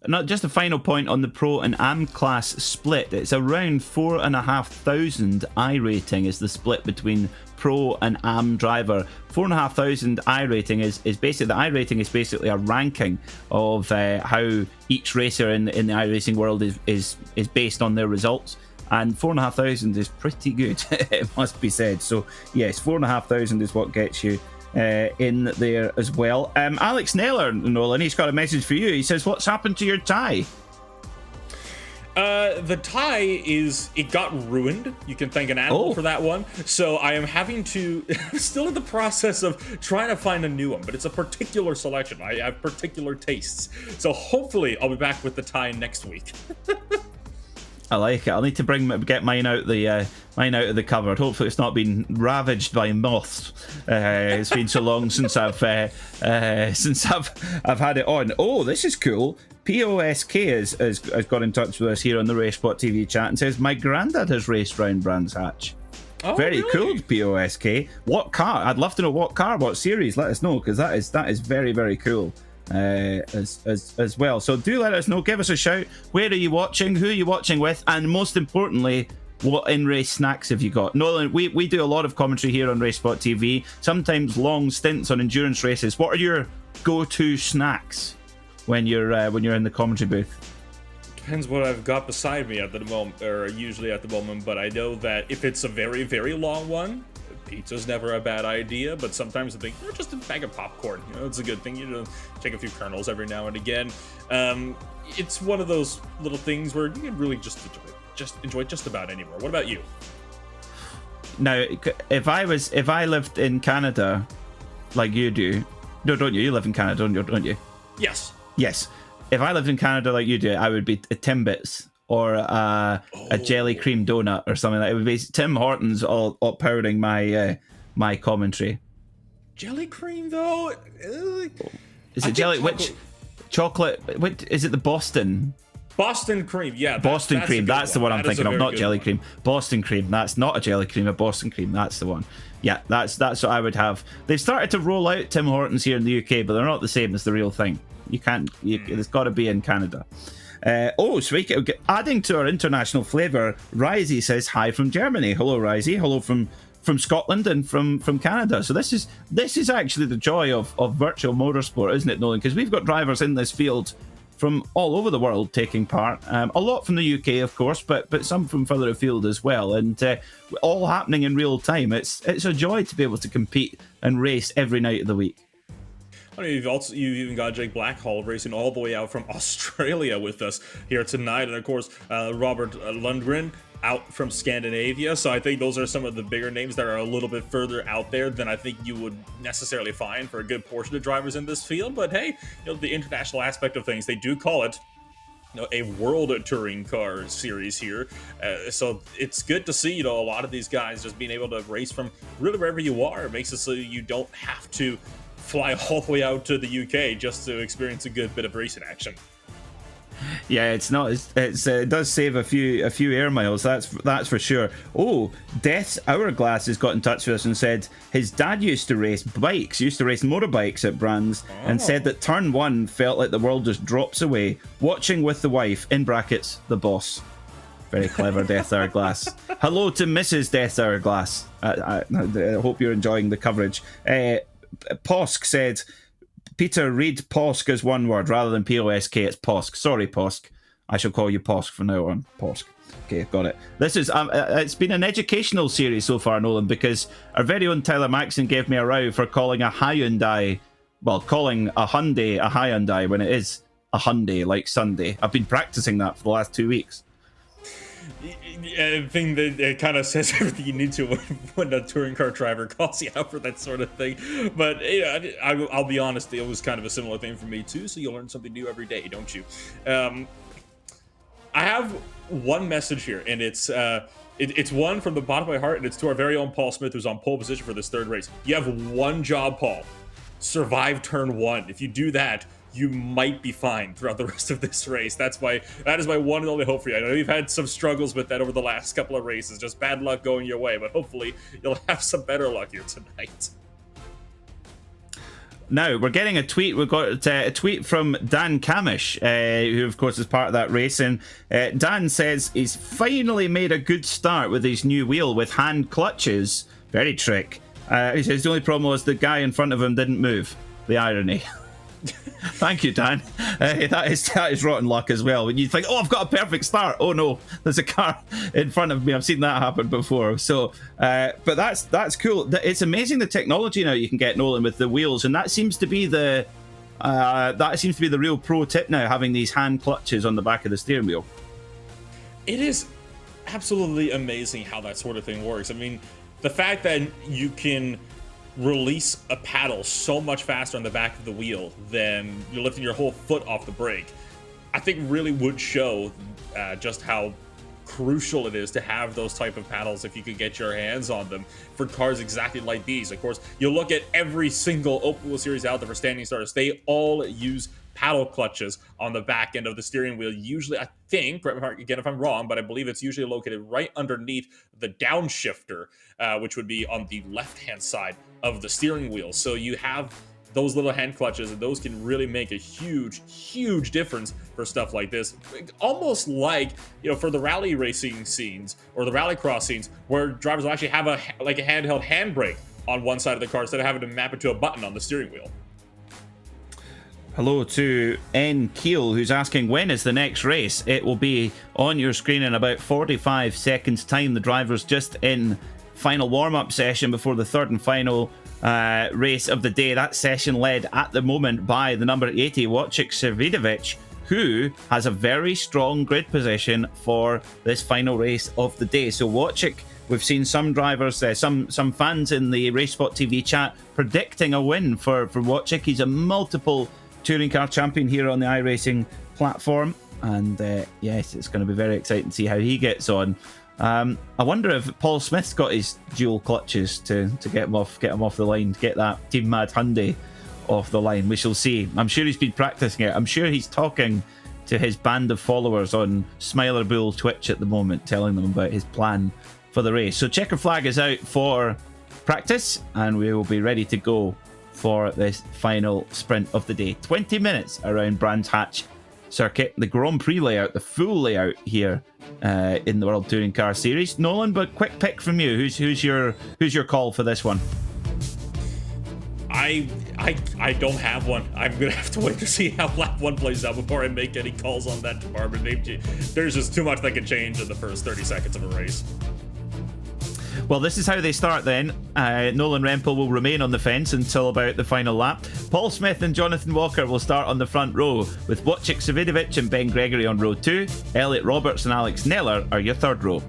Not just a final point on the Pro and Am class split. It's around 4,500 I rating is the split between Pro and Am driver. 4,500 I rating is basically, the I rating is basically a ranking of how each racer in the iRacing world is based on their results. And 4,500 is pretty good, it must be said. So yes, 4,500 is what gets you in there as well. Alex Naylor, Nolan, he's got a message for you. He says, what's happened to your tie? The tie it got ruined. You can thank an animal for that one. So I am having to, still in the process of trying to find a new one, but it's a particular selection. I have particular tastes. So hopefully I'll be back with the tie next week. I like it. I'll need to get mine out of the cupboard. Hopefully, it's not been ravaged by moths. It's been so long since I've had it on. Oh, this is cool. POSK has got in touch with us here on the RaceSpot TV chat and says, my granddad has raced round Brands Hatch. Oh, very really? cool, POSK. What car? I'd love to know what car, what series. Let us know, because that is very, very cool. As well. So do let us know. Give us a shout. Where are you watching? Who are you watching with? And most importantly, what in-race snacks have you got? Nolan, we do a lot of commentary here on RaceSpot TV, sometimes long stints on endurance races. What are your go-to snacks when you're in the commentary booth? Depends what I've got beside me at the moment, or usually at the moment, but I know that if it's a very, very long one, pizza's never a bad idea, but sometimes I think, just a bag of popcorn, it's a good thing. Take a few kernels every now and again. It's one of those little things where you can really just enjoy just about anywhere. What about you? Now, if I lived in Canada, like you do, no, don't you? You live in Canada, don't you? Yes. Yes. If I lived in Canada like you do, I would be a Timbits or a jelly cream donut or something like that. It would be Tim Hortons all powering my commentary. Jelly cream though? Is it jelly? Which chocolate? What is it? The Boston cream, yeah. Boston cream. That's the one I'm thinking of. Not jelly cream. Boston cream. That's not a jelly cream. A Boston cream. That's the one. Yeah, that's what I would have. They've started to roll out Tim Hortons here in the UK, but they're not the same as the real thing. You can't. It's got to be in Canada. Sweet. Adding to our international flavour, Risey says hi from Germany. Hello, Risey. Hello from Scotland and from Canada. So this is actually the joy of virtual motorsport, isn't it, Nolan? Because we've got drivers in this field from all over the world taking part. A lot from the UK, of course, but some from further afield as well, and all happening in real time. It's a joy to be able to compete and race every night of the week. I mean, you've even got Jake Blackhall racing all the way out from Australia with us here tonight, and of course Robert Lundgren out from Scandinavia. So I think those are some of the bigger names that are a little bit further out there than I think you would necessarily find for a good portion of drivers in this field. But hey, the international aspect of things, they do call it a world touring car series here, so it's good to see a lot of these guys just being able to race from really wherever you are. It makes it so you don't have to fly all the way out to the UK just to experience a good bit of racing action. Yeah, it does save a few air miles. That's for sure. Oh, Death's Hourglass has got in touch with us and said his dad used to race motorbikes at Brands, and said that turn 1 felt like the world just drops away. Watching with the wife, in brackets, the boss. Very clever, Death's Hourglass. Hello to Mrs. Death's Hourglass. I hope you're enjoying the coverage. Posk said Peter, read Posk as one word rather than Posk. It's Posk. Sorry, Posk. I shall call you Posk from now on. Posk. Okay, got it. This is it's been an educational series so far, Nolan, because our very own Tyler Maxson gave me a row for calling a Hyundai, well, calling a Hyundai a Hyundai when it is a Hyundai, like Sunday. I've been practicing that for the last 2 weeks. I think that it kind of says everything you need to when a touring car driver calls you out for that sort of thing. But yeah, I'll be honest, it was kind of a similar thing for me too. So you learn something new every day, don't you? I have one message here, and it's one from the bottom of my heart, and it's to our very own Paul Smith, who's on pole position for this third race. You have one job, Paul. Survive turn one. If you do that, you might be fine throughout the rest of this race. That is my one and only hope for you. I know you've had some struggles with that over the last couple of races, just bad luck going your way, but hopefully you'll have some better luck here tonight. Now, we're getting a tweet. We've got a tweet from Dan Camish, who, of course, is part of that race. And Dan says he's finally made a good start with his new wheel with hand clutches. Very trick. He says the only problem was the guy in front of him didn't move. The irony. Thank you, Dan. That is rotten luck as well. When you think, oh, I've got a perfect start. Oh no, there's a car in front of me. I've seen that happen before. So, but that's cool. It's amazing the technology now you can get, Nolan, with the wheels, and that seems to be the real pro tip now, having these hand clutches on the back of the steering wheel. It is absolutely amazing how that sort of thing works. I mean, the fact that you can release a paddle so much faster on the back of the wheel than you're lifting your whole foot off the brake, I think really would show just how crucial it is to have those type of paddles if you could get your hands on them for cars exactly like these. Of course, you look at every single open wheel series out there for standing starters, they all use paddle clutches on the back end of the steering wheel. Usually, I think, correct me again if I'm wrong, but I believe it's usually located right underneath the downshifter, which would be on the left-hand side of the steering wheel. So you have those little hand clutches, and those can really make a huge difference for stuff like this. Almost like, for the rally racing scenes or the rallycross scenes where drivers will actually have a handheld handbrake on one side of the car instead of having to map it to a button on the steering wheel. Hello to N. Keel, who's asking, when is the next race? It will be on your screen in about 45 seconds time. The driver's just in final warm-up session before the third and final race of the day. That session led at the moment by the number 80 Wojciech Savidovic, who has a very strong grid position for this final race of the day. So Wojciech, we've seen some drivers, some fans in the RaceSpotTV chat predicting a win for Wojciech. He's a multiple touring car champion here on the iRacing platform, and yes, it's going to be very exciting to see how he gets on. I wonder if Paul Smith's got his dual clutches to get him off the line, to get that Team Mad Hyundai off the line. We shall see. I'm sure he's been practicing it. I'm sure he's talking to his band of followers on Smiler Bull Twitch at the moment, telling them about his plan for the race. So checker flag is out for practice, and we will be ready to go for this final sprint of the day. 20 minutes around Brands Hatch circuit, the Grand Prix layout, the full layout here in the World Touring Car Series. Nolan, but quick pick from you. Who's your call for this one? I don't have one. I'm gonna have to wait to see how lap one plays out before I make any calls on that department. There's just too much that can change in the first 30 seconds of a race. Well, this is how they start then. Nolan Rempel will remain on the fence until about the final lap. Paul Smith and Jonathan Walker will start on the front row, with Wojciech Savidovic and Ben Gregory on row 2. Elliot Roberts and Alex Neller are your third row.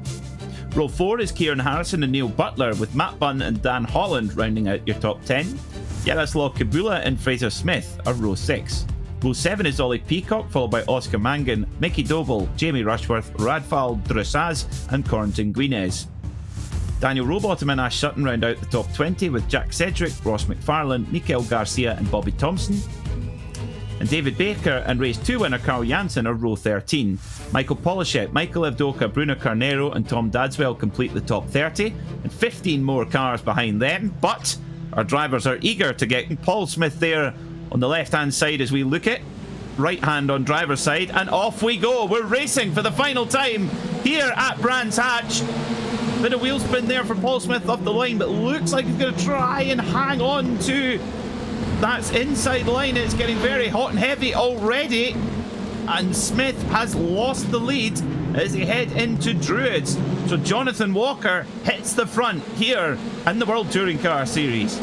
Row 4 is Kieran Harrison and Neil Butler, with Matt Bunn and Dan Holland rounding out your top 10. Yaroslav Kabula and Fraser Smith are row 6. Row 7 is Ollie Peacock, followed by Oscar Mangan, Mickey Doble, Jamie Rushworth, Radfal Dressaz and Corentin Guinez. Daniel Rowbottom and Ash Sutton round out the top 20, with Jack Sedgwick, Ross McFarlane, Mikael Garcia and Bobby Thompson. And David Baker and race 2 winner Carl Janssen are row 13. Michael Polishek, Michael Evdoka, Bruno Carnero and Tom Dadswell complete the top 30, and 15 more cars behind them. But our drivers are eager to get Paul Smith there on the left-hand side as we look at right hand on driver's side, and off we go. We're racing for the final time here at Brands Hatch. Bit of wheel spin there for Paul Smith off the line, but looks like he's going to try and hang on to That's inside line. It's getting very hot and heavy already. And Smith has lost the lead as they head into Druids. So Jonathan Walker hits the front here in the World Touring Car Series.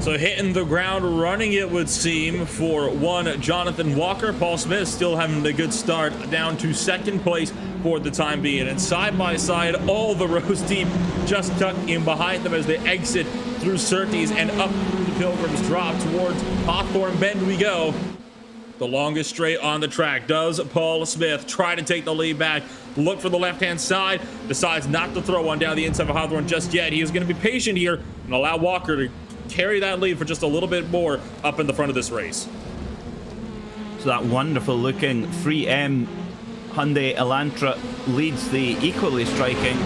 So hitting the ground running, it would seem, for one Jonathan Walker. Paul Smith still having a good start, down to second place for the time being. And side by side, all the rows deep just tucked in behind them as they exit through Surtees and up through the Pilgrim's Drop towards Hawthorne Bend we go. The longest straight on the track. Does Paul Smith try to take the lead back? Look for the left-hand side. Decides not to throw one down the inside of Hawthorne just yet. He is going to be patient here and allow Walker to carry that lead for just a little bit more up in the front of this race. So that wonderful looking 3M Hyundai Elantra leads the equally striking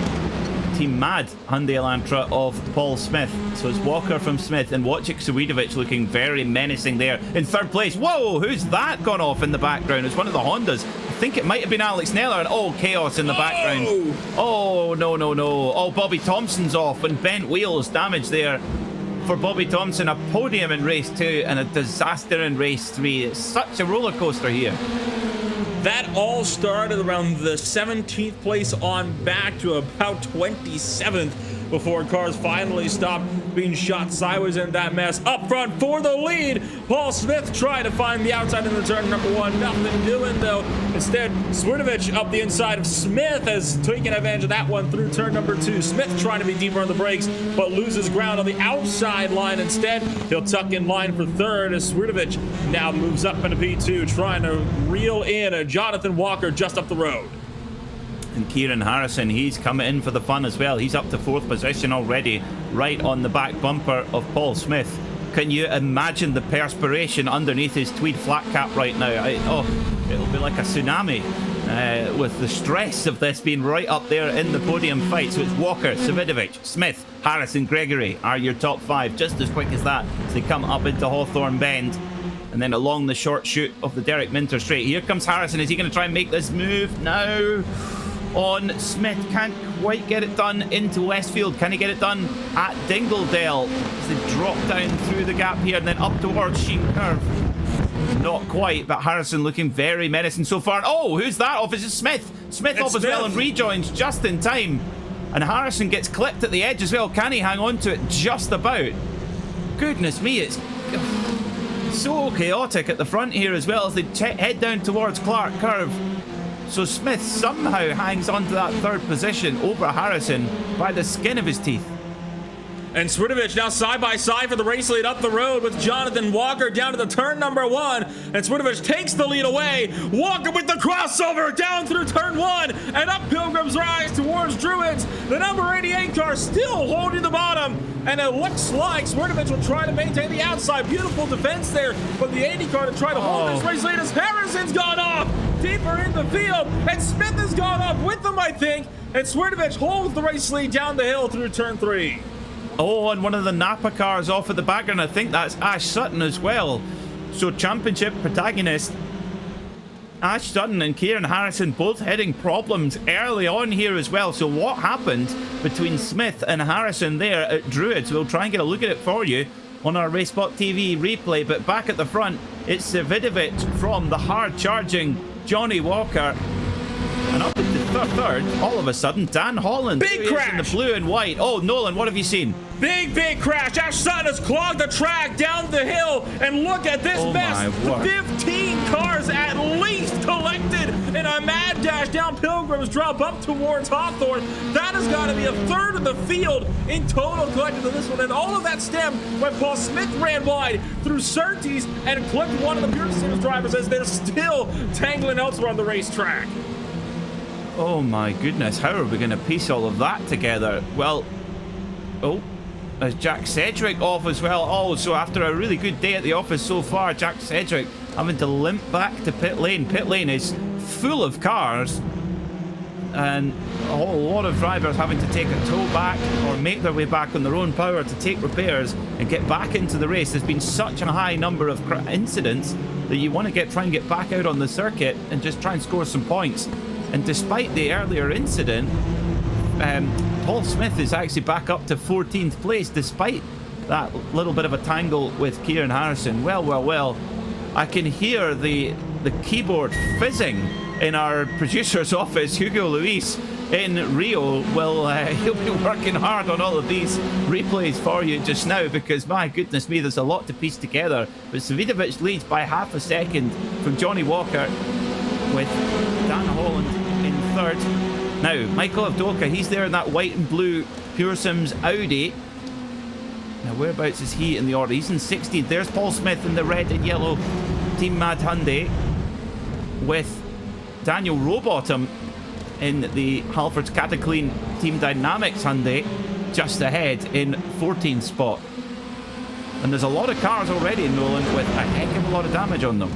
Team Mad Hyundai Elantra of Paul Smith. So it's Walker from Smith and Wojciech Swidovic looking very menacing there in third place. Whoa, who's that gone off in the background? It's one of the Hondas. I think it might have been Alex Neller, and oh, chaos in the background. Oh, no. Oh, Bobby Thompson's off and bent wheels, damage there for Bobby Thompson. A podium in race 2 and a disaster in race 3. It's such a roller coaster here. That all started around the 17th place on back to about 27th before cars finally stopped being shot sideways in that mess. Up front for the lead, Paul Smith tried to find the outside in the turn number 1. Nothing doing though. Instead, Swidovic up the inside of Smith has taken advantage of that one through turn number 2. Smith trying to be deeper on the brakes, but loses ground on the outside line instead. He'll tuck in line for third as Swidovic now moves up into P2, trying to reel in a Jonathan Walker just up the road. And Kieran Harrison, he's coming in for the fun as well. He's up to 4th position already, right on the back bumper of Paul Smith. Can you imagine the perspiration underneath his tweed flat cap right now? It'll be like a tsunami with the stress of this being right up there in the podium fight. So it's Walker, Swidovic, Smith, Harrison, Gregory are your top 5, just as quick as that, as they come up into Hawthorne Bend. And then along the short chute of the Derek Minter straight. Here comes Harrison. Is he going to try and make this move? No. On Smith, can't quite get it done into Westfield. Can he get it done at Dingledale as they drop down through the gap here and then up towards Sheen Curve? Not quite, but Harrison looking very menacing so far. Oh, who's that off? Is it Smith? Smith off as well and rejoins just in time. And Harrison gets clipped at the edge as well. Can he hang on to it just about? Goodness me, it's so chaotic at the front here as well as they head down towards Clark Curve. So Smith somehow hangs on to that 3rd position over Harrison by the skin of his teeth. And Swidovic now side by side for the race lead up the road with Jonathan Walker down to the turn number 1. And Swidovic takes the lead away. Walker with the crossover down through turn 1 and up Pilgrim's Rise towards Druids. The number 88 car still holding the bottom. And it looks like Swidovic will try to maintain the outside. Beautiful defense there for the 80 car to try to hold this race lead as Harrison's gone off deeper in the field. And Smith has gone off with them, I think. And Swidovic holds the race lead down the hill through turn 3. Oh, and one of the Napa cars off at the background. I think that's Ash Sutton as well. So championship protagonist Ash Sutton and Kieran Harrison both hitting problems early on here as well. So what happened between Smith and Harrison there at Druids? We'll try and get a look at it for you on our RaceSpotTV replay. But back at the front, it's Swidovic from the hard-charging Johnny Walker. And up into third, all of a sudden, Dan Holland. Big crash! In the blue and white. Oh, Nolan, what have you seen? Big crash. Ash Sutton has clogged the track down the hill. And look at this mess. 15 cars at least collected in a mad dash down Pilgrim's Drop up towards Hawthorne. That has got to be a third of the field in total collected in this one. And all of that stemmed when Paul Smith ran wide through Surtees and clipped one of the Pure Series drivers as they're still tangling elsewhere on the racetrack. Oh my goodness, how are we going to piece all of that together? Well, is Jack Sedgwick off as well? Oh, so after a really good day at the office so far, Jack Sedgwick having to limp back to pit lane. Pit lane is full of cars and a whole lot of drivers having to take a tow back or make their way back on their own power to take repairs and get back into the race. There's been such a high number of incidents that you want to try and get back out on the circuit and just try and score some points. And despite the earlier incident, Paul Smith is actually back up to 14th place despite that little bit of a tangle with Kieran Harrison. Well. I can hear the keyboard fizzing in our producer's office. Hugo Luis in Rio will he'll be working hard on all of these replays for you just now, because my goodness me, there's a lot to piece together. But Savidovic leads by half a second from Johnny Walker, with Dan Holland in third. Now Michael Avdoka, he's there in that white and blue Pure Sims Audi. Now whereabouts is he in the order? He's in 16th. There's Paul Smith in the red and yellow Team Mad Hyundai, with Daniel Rowbottom in the Halfords Cataclean Team Dynamics Hyundai just ahead in 14th spot. And there's a lot of cars already in Nolan with a heck of a lot of damage on them.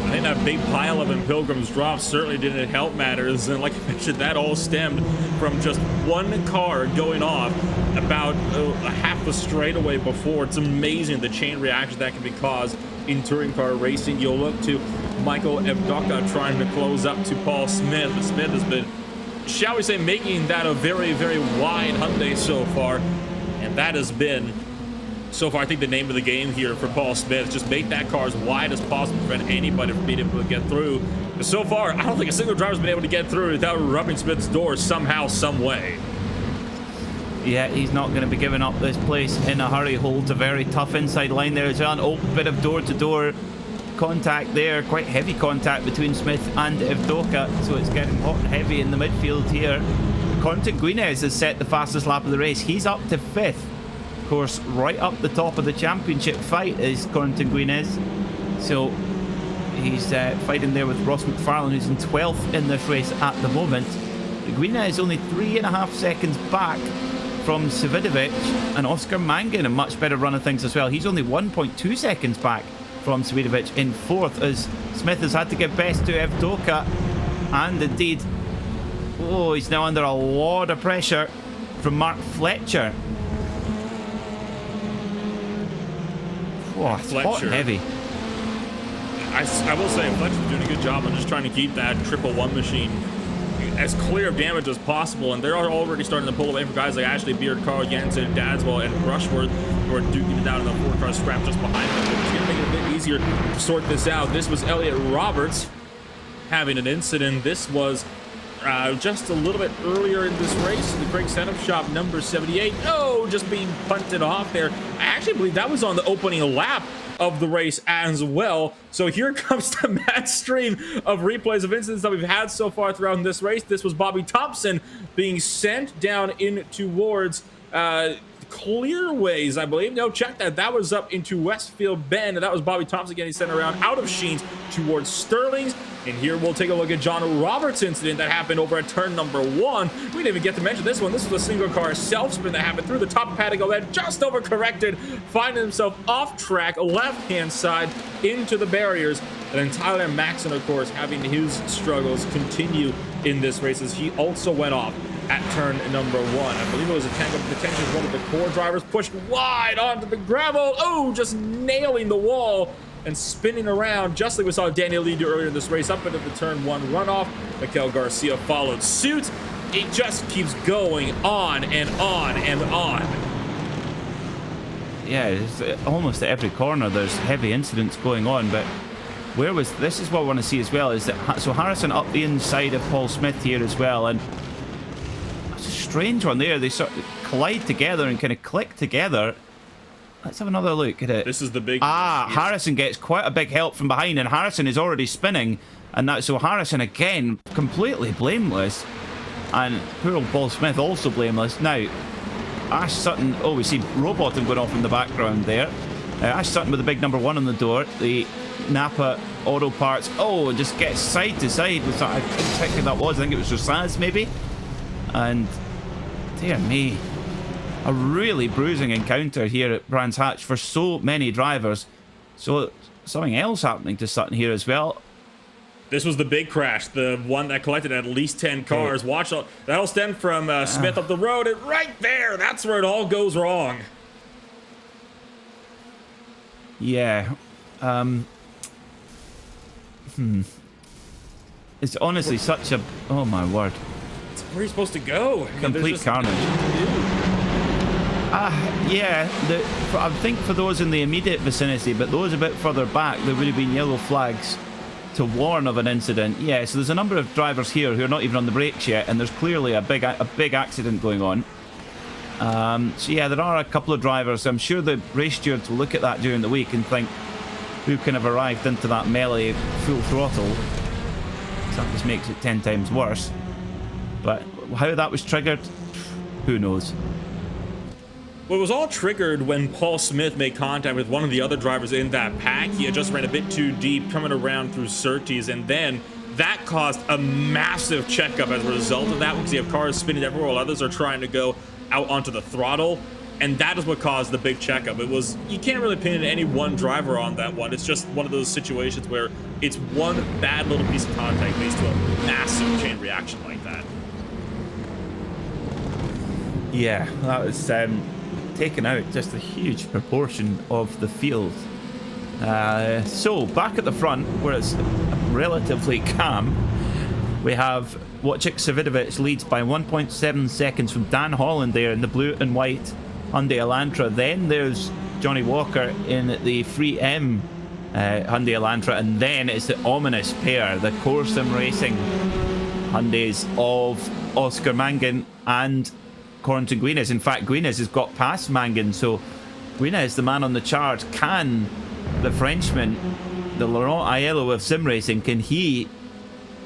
I think that big pile of Pilgrim's Drop certainly didn't help matters, and like I mentioned, that all stemmed from just one car going off about a half a straightaway before. It's amazing the chain reaction that can be caused in touring car racing. You'll look to Michael Evdoka trying to close up to Paul Smith. Smith has been, shall we say, making that a very, very wide Hyundai so far, and that has been, so far, I think the name of the game here for Paul Smith, just make that car as wide as possible, prevent anybody from being able to get through. But so far, I don't think a single driver's been able to get through without rubbing Smith's door somehow, some way. Yeah, he's not going to be giving up this place in a hurry. Holds a very tough inside line there as well. Oh, bit of door-to-door contact there, quite heavy contact between Smith and Evdoka, so it's getting hot and heavy in the midfield here. Quentin Guinez has set the fastest lap of the race. He's up to 5th. Of course, right up the top of the championship fight is Quentin Guinez. So he's fighting there with Ross McFarlane, who's in 12th in this race at the moment. Guinez is only 3.5 seconds back from Savidovic, and Oscar Mangan a much better run of things as well. He's only 1.2 seconds back from Savidovic in 4th, as Smith has had to give best to Evdoka, and indeed, oh, he's now under a lot of pressure from Mark Fletcher. Oh, it's hot and heavy. I will say Fletcher's doing a good job on just trying to keep that 111 machine as clear of damage as possible, and they're already starting to pull away from guys like Ashley Beard, Carl Jensen, Dadswell, and Rushworth, who are duking it out in the 4-car scrap just behind them. It's going to make it a bit easier to sort this out. This was Elliot Roberts having an incident. This was just a little bit earlier in this race, the Craig Setup Shop number 78. Oh, just being punted off there. I actually believe that was on the opening lap of the race as well. So here comes the mad stream of replays of incidents that we've had so far throughout this race. This was Bobby Thompson being sent down in towards Clearways, I believe. No, check that. That was up into Westfield Bend, and that was Bobby Thompson getting sent around out of Sheens towards Sterling's. And here we'll take a look at John Roberts' incident that happened over at turn number 1. We didn't even get to mention this one. This was a single car self-spin that happened through the top paddock, then just overcorrected, finding himself off track, left-hand side, into the barriers. And then Tyler Maxon, of course, having his struggles continue in this race as he also went off at turn number 1. I believe it was a tangle of contention. One of the core drivers pushed wide onto the gravel. Oh, just nailing the wall and spinning around, just like we saw Daniel Lee do earlier in this race, up into the turn 1 runoff. Mikel Garcia followed suit. It just keeps going on and on and on. Yeah, it's almost at every corner there's heavy incidents going on, but where was this is what I want to see as well, is that so Harrison up the inside of Paul Smith here as well, and it's a strange one there. They sort of collide together and kind of click together. Let's have another look at it. This is the big... Harrison gets quite a big help from behind, and Harrison is already spinning, and that so Harrison again completely blameless, and poor old Paul Smith also blameless. Now Ash Sutton, oh, we see Rowbottom going off in the background there. Ash Sutton with the big number 1 on the door, the Napa Auto Parts. Oh, just gets side to side with that. I couldn't pick who that was. I think it was Rosaz maybe, and dear me, a really bruising encounter here at Brands Hatch for so many drivers. So something else happening to Sutton here as well. This was the big crash, the one that collected at least 10 cars. Watch, that'll stem from Smith up the road, and right there, that's where it all goes wrong. Yeah. It's honestly such a... Oh my word. It's where you're supposed to go. Complete carnage. Yeah, I think for those in the immediate vicinity, but those a bit further back, there would have been yellow flags to warn of an incident. Yeah, so there's a number of drivers here who are not even on the brakes yet, and there's clearly a big accident going on. So yeah, there are a couple of drivers. I'm sure the race stewards will look at that during the week and think, who can have arrived into that melee full throttle? So that just makes it 10 times worse. But how that was triggered, who knows? Well, it was all triggered when Paul Smith made contact with one of the other drivers in that pack. He had just ran a bit too deep, coming around through Surtees, and then that caused a massive checkup as a result of that, because you have cars spinning everywhere while others are trying to go out onto the throttle, and that is what caused the big checkup. It was, you can't really pin any one driver on that one. It's just one of those situations where it's one bad little piece of contact leads to a massive chain reaction like that. Yeah, that was taken out just a huge proportion of the field. So back at the front, where it's relatively calm, we have Wojciech Savidovic leads by 1.7 seconds from Dan Holland there in the blue and white Hyundai Elantra. Then there's Johnny Walker in the 3M Hyundai Elantra, and then it's the ominous pair, the Corsim Racing Hyundais of Oscar Mangan and Corentin Guinez. In fact, Guinez has got past Mangan, so Guinez, the man on the chart, can the Frenchman, the Laurent Aiello of sim racing, can he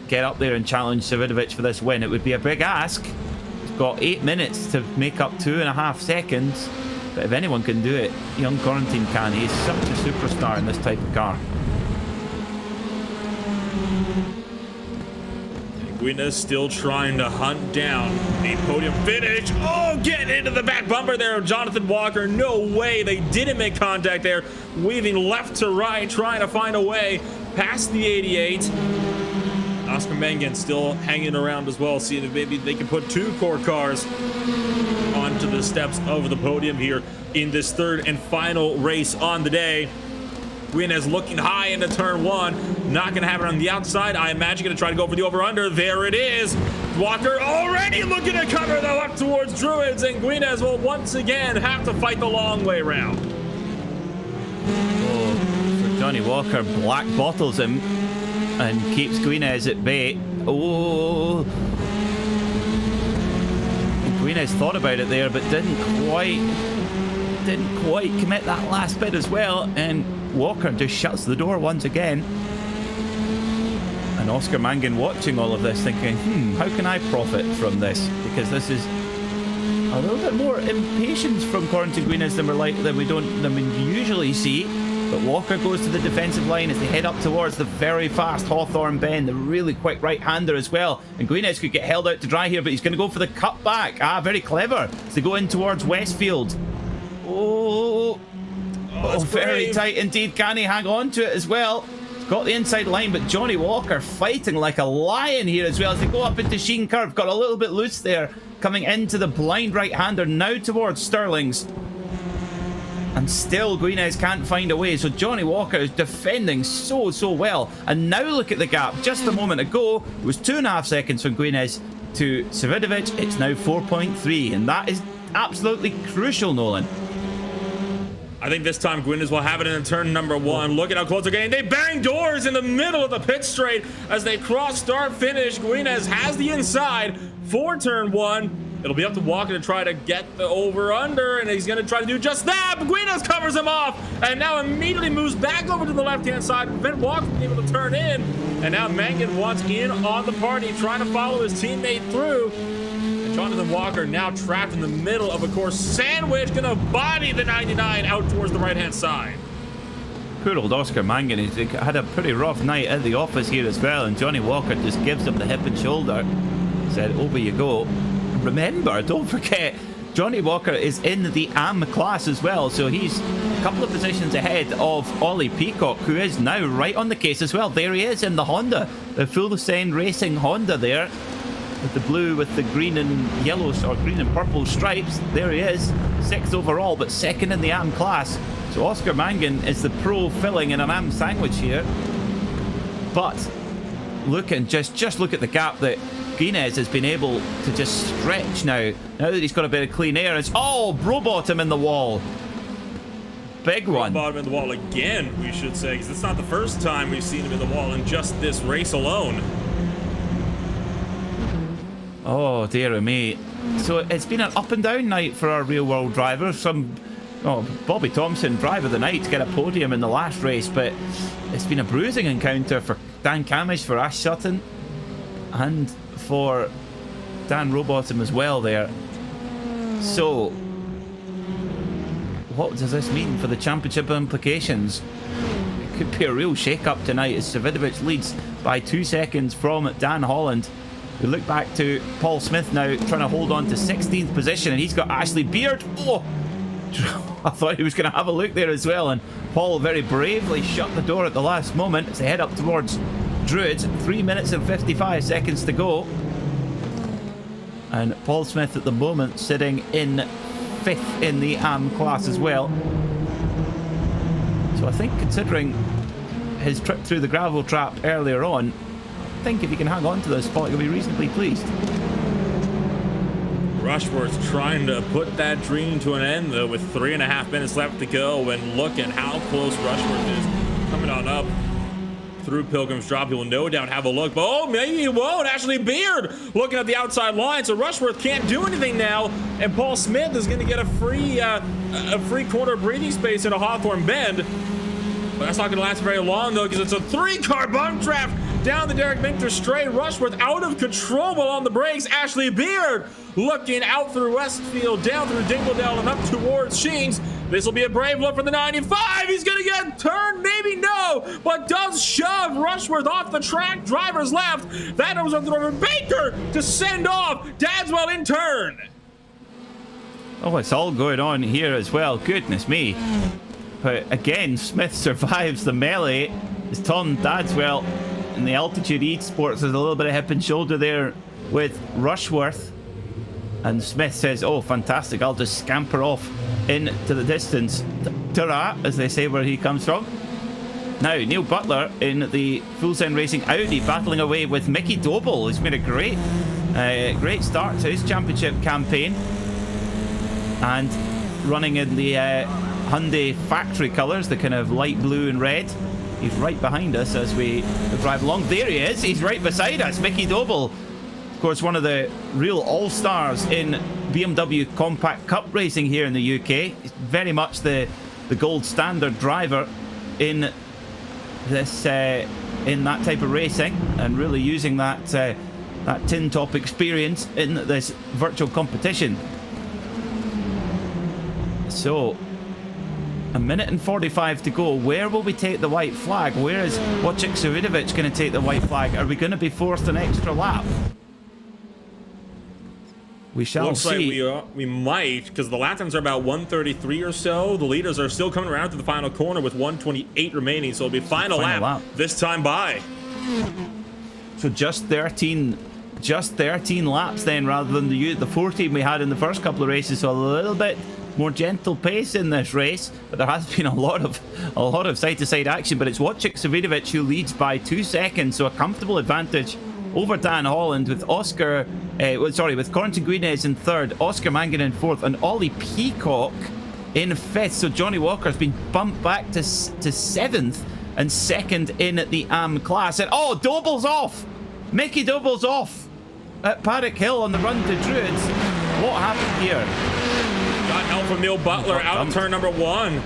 get up there and challenge Savidovic for this win? It would be a big ask. He's got 8 minutes to make up 2.5 seconds, but if anyone can do it, young Corentin can. He's such a superstar in this type of car. Guinez still trying to hunt down a podium finish. Oh, getting into the back bumper there of Jonathan Walker. No way. They didn't make contact there. Weaving left to right, trying to find a way past the 88. Oscar Mangan still hanging around as well, seeing if maybe they can put two core cars onto the steps of the podium here in this third and final race on the day. Guinez looking high into turn one. Not going to happen on the outside. I imagine going to try to go for the over-under. There it is. Walker already looking to cover though up towards Druids, and Guinez will once again have to fight the long way round. Oh, so Johnny Walker black bottles him and keeps Guinez at bay. Oh, Guinez thought about it there, but didn't quite commit that last bit as well, and Walker just shuts the door once again. And Oscar Mangan watching all of this thinking, how can I profit from this? Because this is a little bit more impatience from Corentin Guinez than we usually see. But Walker goes to the defensive line as they head up towards the very fast Hawthorne bend, the really quick right-hander as well. And Guinez could get held out to dry here, but he's going to go for the cutback. Very clever. As they go in towards Westfield. Oh, very tight indeed. Can he hang on to it as well? He's got the inside line, but Johnny Walker fighting like a lion here as well as they go up into Sheen Curve. Got a little bit loose there, coming into the blind right-hander now towards Sterling's. And still Guinez can't find a way, so Johnny Walker is defending so well. And now look at the gap. Just a moment ago it was 2.5 seconds from Guinez to Savidovic. It's now 4.3, and that is absolutely crucial, Nolan. I think this time Guinez will have it in turn number one. Look at how close they're getting. They bang doors in the middle of the pit straight as they cross start finish. Guinez has the inside for turn one. It'll be up to Walker to try to get the over-under, and he's going to try to do just that. But Guinez covers him off, and now immediately moves back over to the left-hand side to prevent Walker from being able to turn in. And now Mangan wants in on the party, trying to follow his teammate through. And Jonathan Walker now trapped in the middle of a course sandwich, going to body the 99 out towards the right-hand side. Poor old Oscar Mangan, he had a pretty rough night at the office here as well, and Johnny Walker just gives him the hip and shoulder. Said, over you go. Remember, don't forget, Johnny Walker is in the AM class as well, so he's a couple of positions ahead of Ollie Peacock, who is now right on the case as well. There he is in the Honda, the Full Send Racing Honda there, with the blue with the green and yellow, or green and purple stripes. There he is, 6th overall, but 2nd in the AM class. So Oscar Mangan is the pro filling in an AM sandwich here. But look and just look at the gap that Guinness has been able to just stretch now that he's got a bit of clean air. It's bro-bottom in the wall. Big one. Bottom in the wall again, we should say, because it's not the first time we've seen him in the wall in just this race alone. Oh, dear me. So it's been an up and down night for our real world drivers. Bobby Thompson, driver of the night, to get a podium in the last race, but it's been a bruising encounter for Dan Camish, for Ash Sutton, and for Dan Rowbottom as well there. So, what does this mean for the championship implications? It could be a real shake-up tonight as Savidovic leads by 2 seconds from Dan Holland. We look back to Paul Smith now, trying to hold on to 16th position, and he's got Ashley Beard. Oh, I thought he was going to have a look there as well, and Paul very bravely shut the door at the last moment as they head up towards Druids. 3 minutes and 55 seconds to go. And Paul Smith at the moment sitting in 5th in the AM class as well. So I think, considering his trip through the gravel trap earlier on, I think if he can hang on to this spot, he'll be reasonably pleased. Rushworth trying to put that dream to an end, though, with 3.5 minutes left to go. And look at how close Rushworth is coming on up through Pilgrim's Drop. He will no doubt have a look, but maybe he won't. Ashley Beard looking at the outside line, so Rushworth can't do anything now, and Paul Smith is going to get a free corner breathing space in a Hawthorne Bend. But that's not going to last very long, though, because it's a 3-car bump trap down the Derek Minter straight. Rushworth out of control while on the brakes. Ashley Beard looking out through Westfield, down through Dingledale, and up towards Sheens. This will be a brave look for the 95. He's going to get turned, maybe no, but does shove Rushworth off the track. Driver's left. That was over Baker to send off Dadswell in turn. Oh, it's all going on here as well. Goodness me. But again, Smith survives the melee as Tom Dadswell in the Altitude Esports. There's a little bit of hip and shoulder there with Rushworth. And Smith says, oh, fantastic, I'll just scamper off into the distance. Ta-ra, as they say where he comes from. Now, Neil Butler in the Full Send Racing Audi battling away with Mickey Doble. He's made a great start to his championship campaign. And running in the Hyundai factory colours, the kind of light blue and red. He's right behind us as we drive along. There he is. He's right beside us. Mickey Doble, of course, one of the real all-stars in BMW Compact Cup racing here in the UK. He's very much the gold standard driver in this in that type of racing, and really using that tin top experience in this virtual competition. So, 1 minute and 45 to go. Where will we take the white flag? Where is Wojciech Savidovic going to take the white flag? Are we going to be forced an extra lap? We shall Looks see. like we might, because the lap times are about 1:33 or so. The leaders are still coming around to the final corner with 1:28 remaining, so it'll be final lap this time by. So just 13 laps then, rather than the 14 we had in the first couple of races. So a little bit more gentle pace in this race, but there has been a lot of side-to-side action. But it's Wojciech Savidovic who leads by 2 seconds, so a comfortable advantage over Dan Holland, with with Corentin Guinez in third, Oscar Mangan in fourth, and Ollie Peacock in fifth. So Johnny Walker's been bumped back to seventh and second in the AM class. And Doble's off. Mickey Doble's off at Paddock Hill on the run to Druids. What happened here? Got help from Neil Butler out of turn number 1.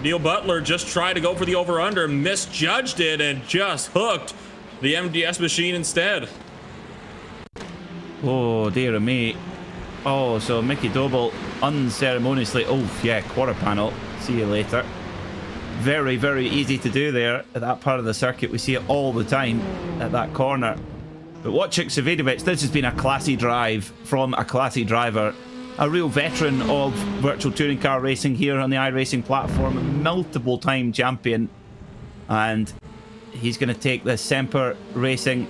Neil Butler just tried to go for the over-under, misjudged it, and just hooked the MDS machine instead. Oh, dear me. Oh, so Mickey Doble unceremoniously. Oh, yeah, quarter panel. See you later. Very, very easy to do there at that part of the circuit. We see it all the time at that corner. But Wojciech Savidovic, this has been a classy drive from a classy driver. A real veteran of virtual touring car racing here on the iRacing platform. Multiple time champion. And he's going to take the Semper Racing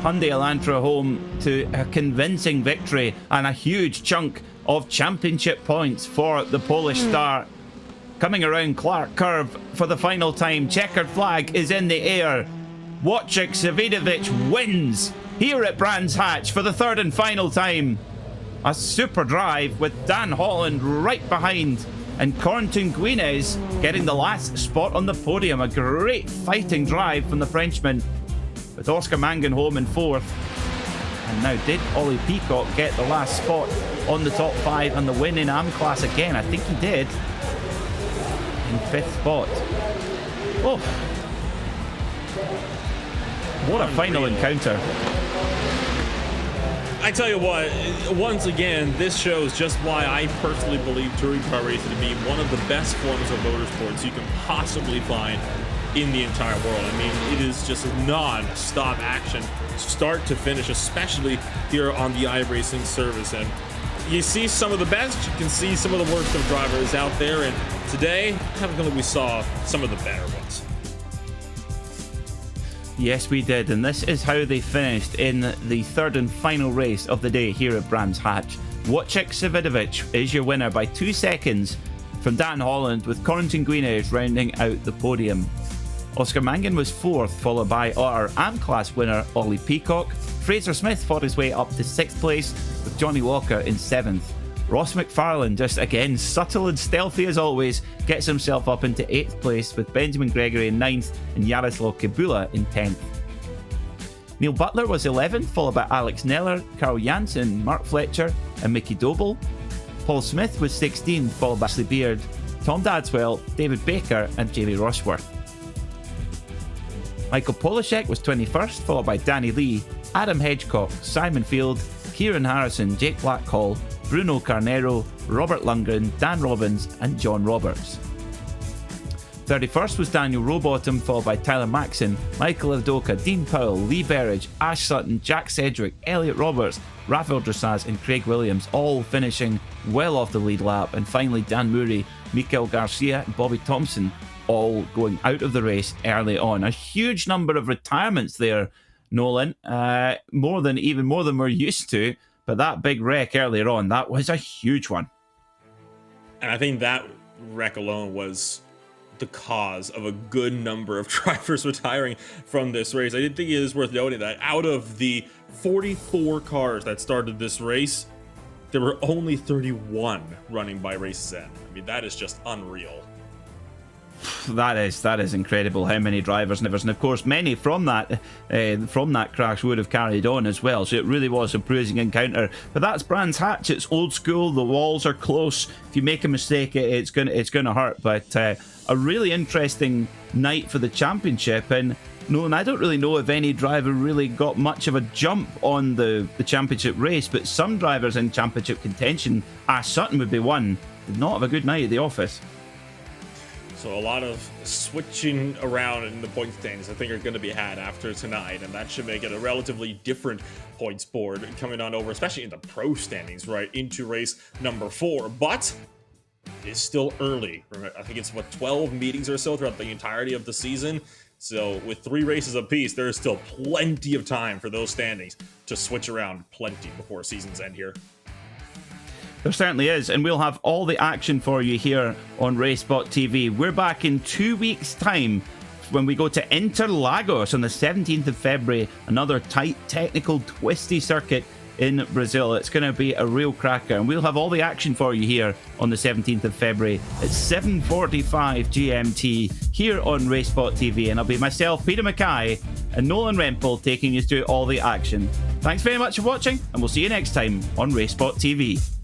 Hyundai Elantra home to a convincing victory and a huge chunk of championship points for the Polish star. Coming around Clark Curve for the final time. Checkered flag is in the air. Wojciech Savidovic wins here at Brands Hatch for the third and final time. A super drive with Dan Holland right behind and Corentin Guinez getting the last spot on the podium. A great fighting drive from the Frenchman with Oscar Mangan home in fourth. And now did Ollie Peacock get the last spot on the top five and the win in AM class again? I think he did. In fifth spot. Oh, what a final encounter. I tell you what, once again, this shows just why I personally believe touring car racing to be one of the best forms of motorsports you can possibly find in the entire world. I mean, it is just non-stop action, start to finish, especially here on the iRacing service. And you see some of the best, you can see some of the worst of drivers out there, and today, definitely we saw some of the better ones. Yes, we did, and this is how they finished in the third and final race of the day here at Brands Hatch. Wojciech Savidovic is your winner by 2 seconds from Dan Holland, with Corentin Guinez rounding out the podium. Oscar Mangan was fourth, followed by our AM class winner Ollie Peacock. Fraser Smith fought his way up to sixth place, with Johnny Walker in seventh. Ross McFarlane, just again subtle and stealthy as always, gets himself up into 8th place, with Benjamin Gregory in 9th and Jaroslav Kibula in 10th. Neil Butler was 11th, followed by Alex Neller, Carl Jansen, Mark Fletcher and Mickey Doble. Paul Smith was 16th, followed by Ashley Beard, Tom Dadswell, David Baker and Jamie Rochworth. Michael Polishek was 21st, followed by Danny Lee, Adam Hedgecock, Simon Field, Kieran Harrison, Jake Blackhall, Bruno Carnero, Robert Lundgren, Dan Robbins and John Roberts. 31st was Daniel Rowbottom, followed by Tyler Maxson, Michael Adoka, Dean Powell, Lee Berridge, Ash Sutton, Jack Sedgwick, Elliot Roberts, Rafael Dressage and Craig Williams, all finishing well off the lead lap. And finally Dan Murray, Mikael Garcia and Bobby Thompson all going out of the race early on. A huge number of retirements there, Nolan, more than we're used to. But that big wreck earlier on, that was a huge one. And I think that wreck alone was the cause of a good number of drivers retiring from this race. I did think it is worth noting that out of the 44 cars that started this race, there were only 31 running by race's end. I mean, that is just unreal. That is incredible how many drivers and of course many from that crash would have carried on as well, so it really was a bruising encounter. But that's Brands Hatch, it's old school, the walls are close, if you make a mistake it's gonna hurt. But a really interesting night for the championship. And Nolan, I don't really know if any driver really got much of a jump on the championship race, but some drivers in championship contention, Ash Sutton would be one, did not have a good night at the office. So a lot of switching around in the point standings I think are going to be had after tonight, and that should make it a relatively different points board coming on over, especially in the pro standings, right into race number 4. But it's still early. I think it's 12 meetings or so throughout the entirety of the season. So with 3 races apiece, there is still plenty of time for those standings to switch around plenty before season's end here. There certainly is, and we'll have all the action for you here on RaceSpotTV. We're back in 2 weeks' time when we go to Interlagos on the 17th of February, another tight, technical, twisty circuit in Brazil. It's going to be a real cracker, and we'll have all the action for you here on the 17th of February at 7:45 GMT here on RaceSpotTV, and it'll be myself, Peter Mackay, and Nolan Rempel taking you through all the action. Thanks very much for watching, and we'll see you next time on RaceSpotTV.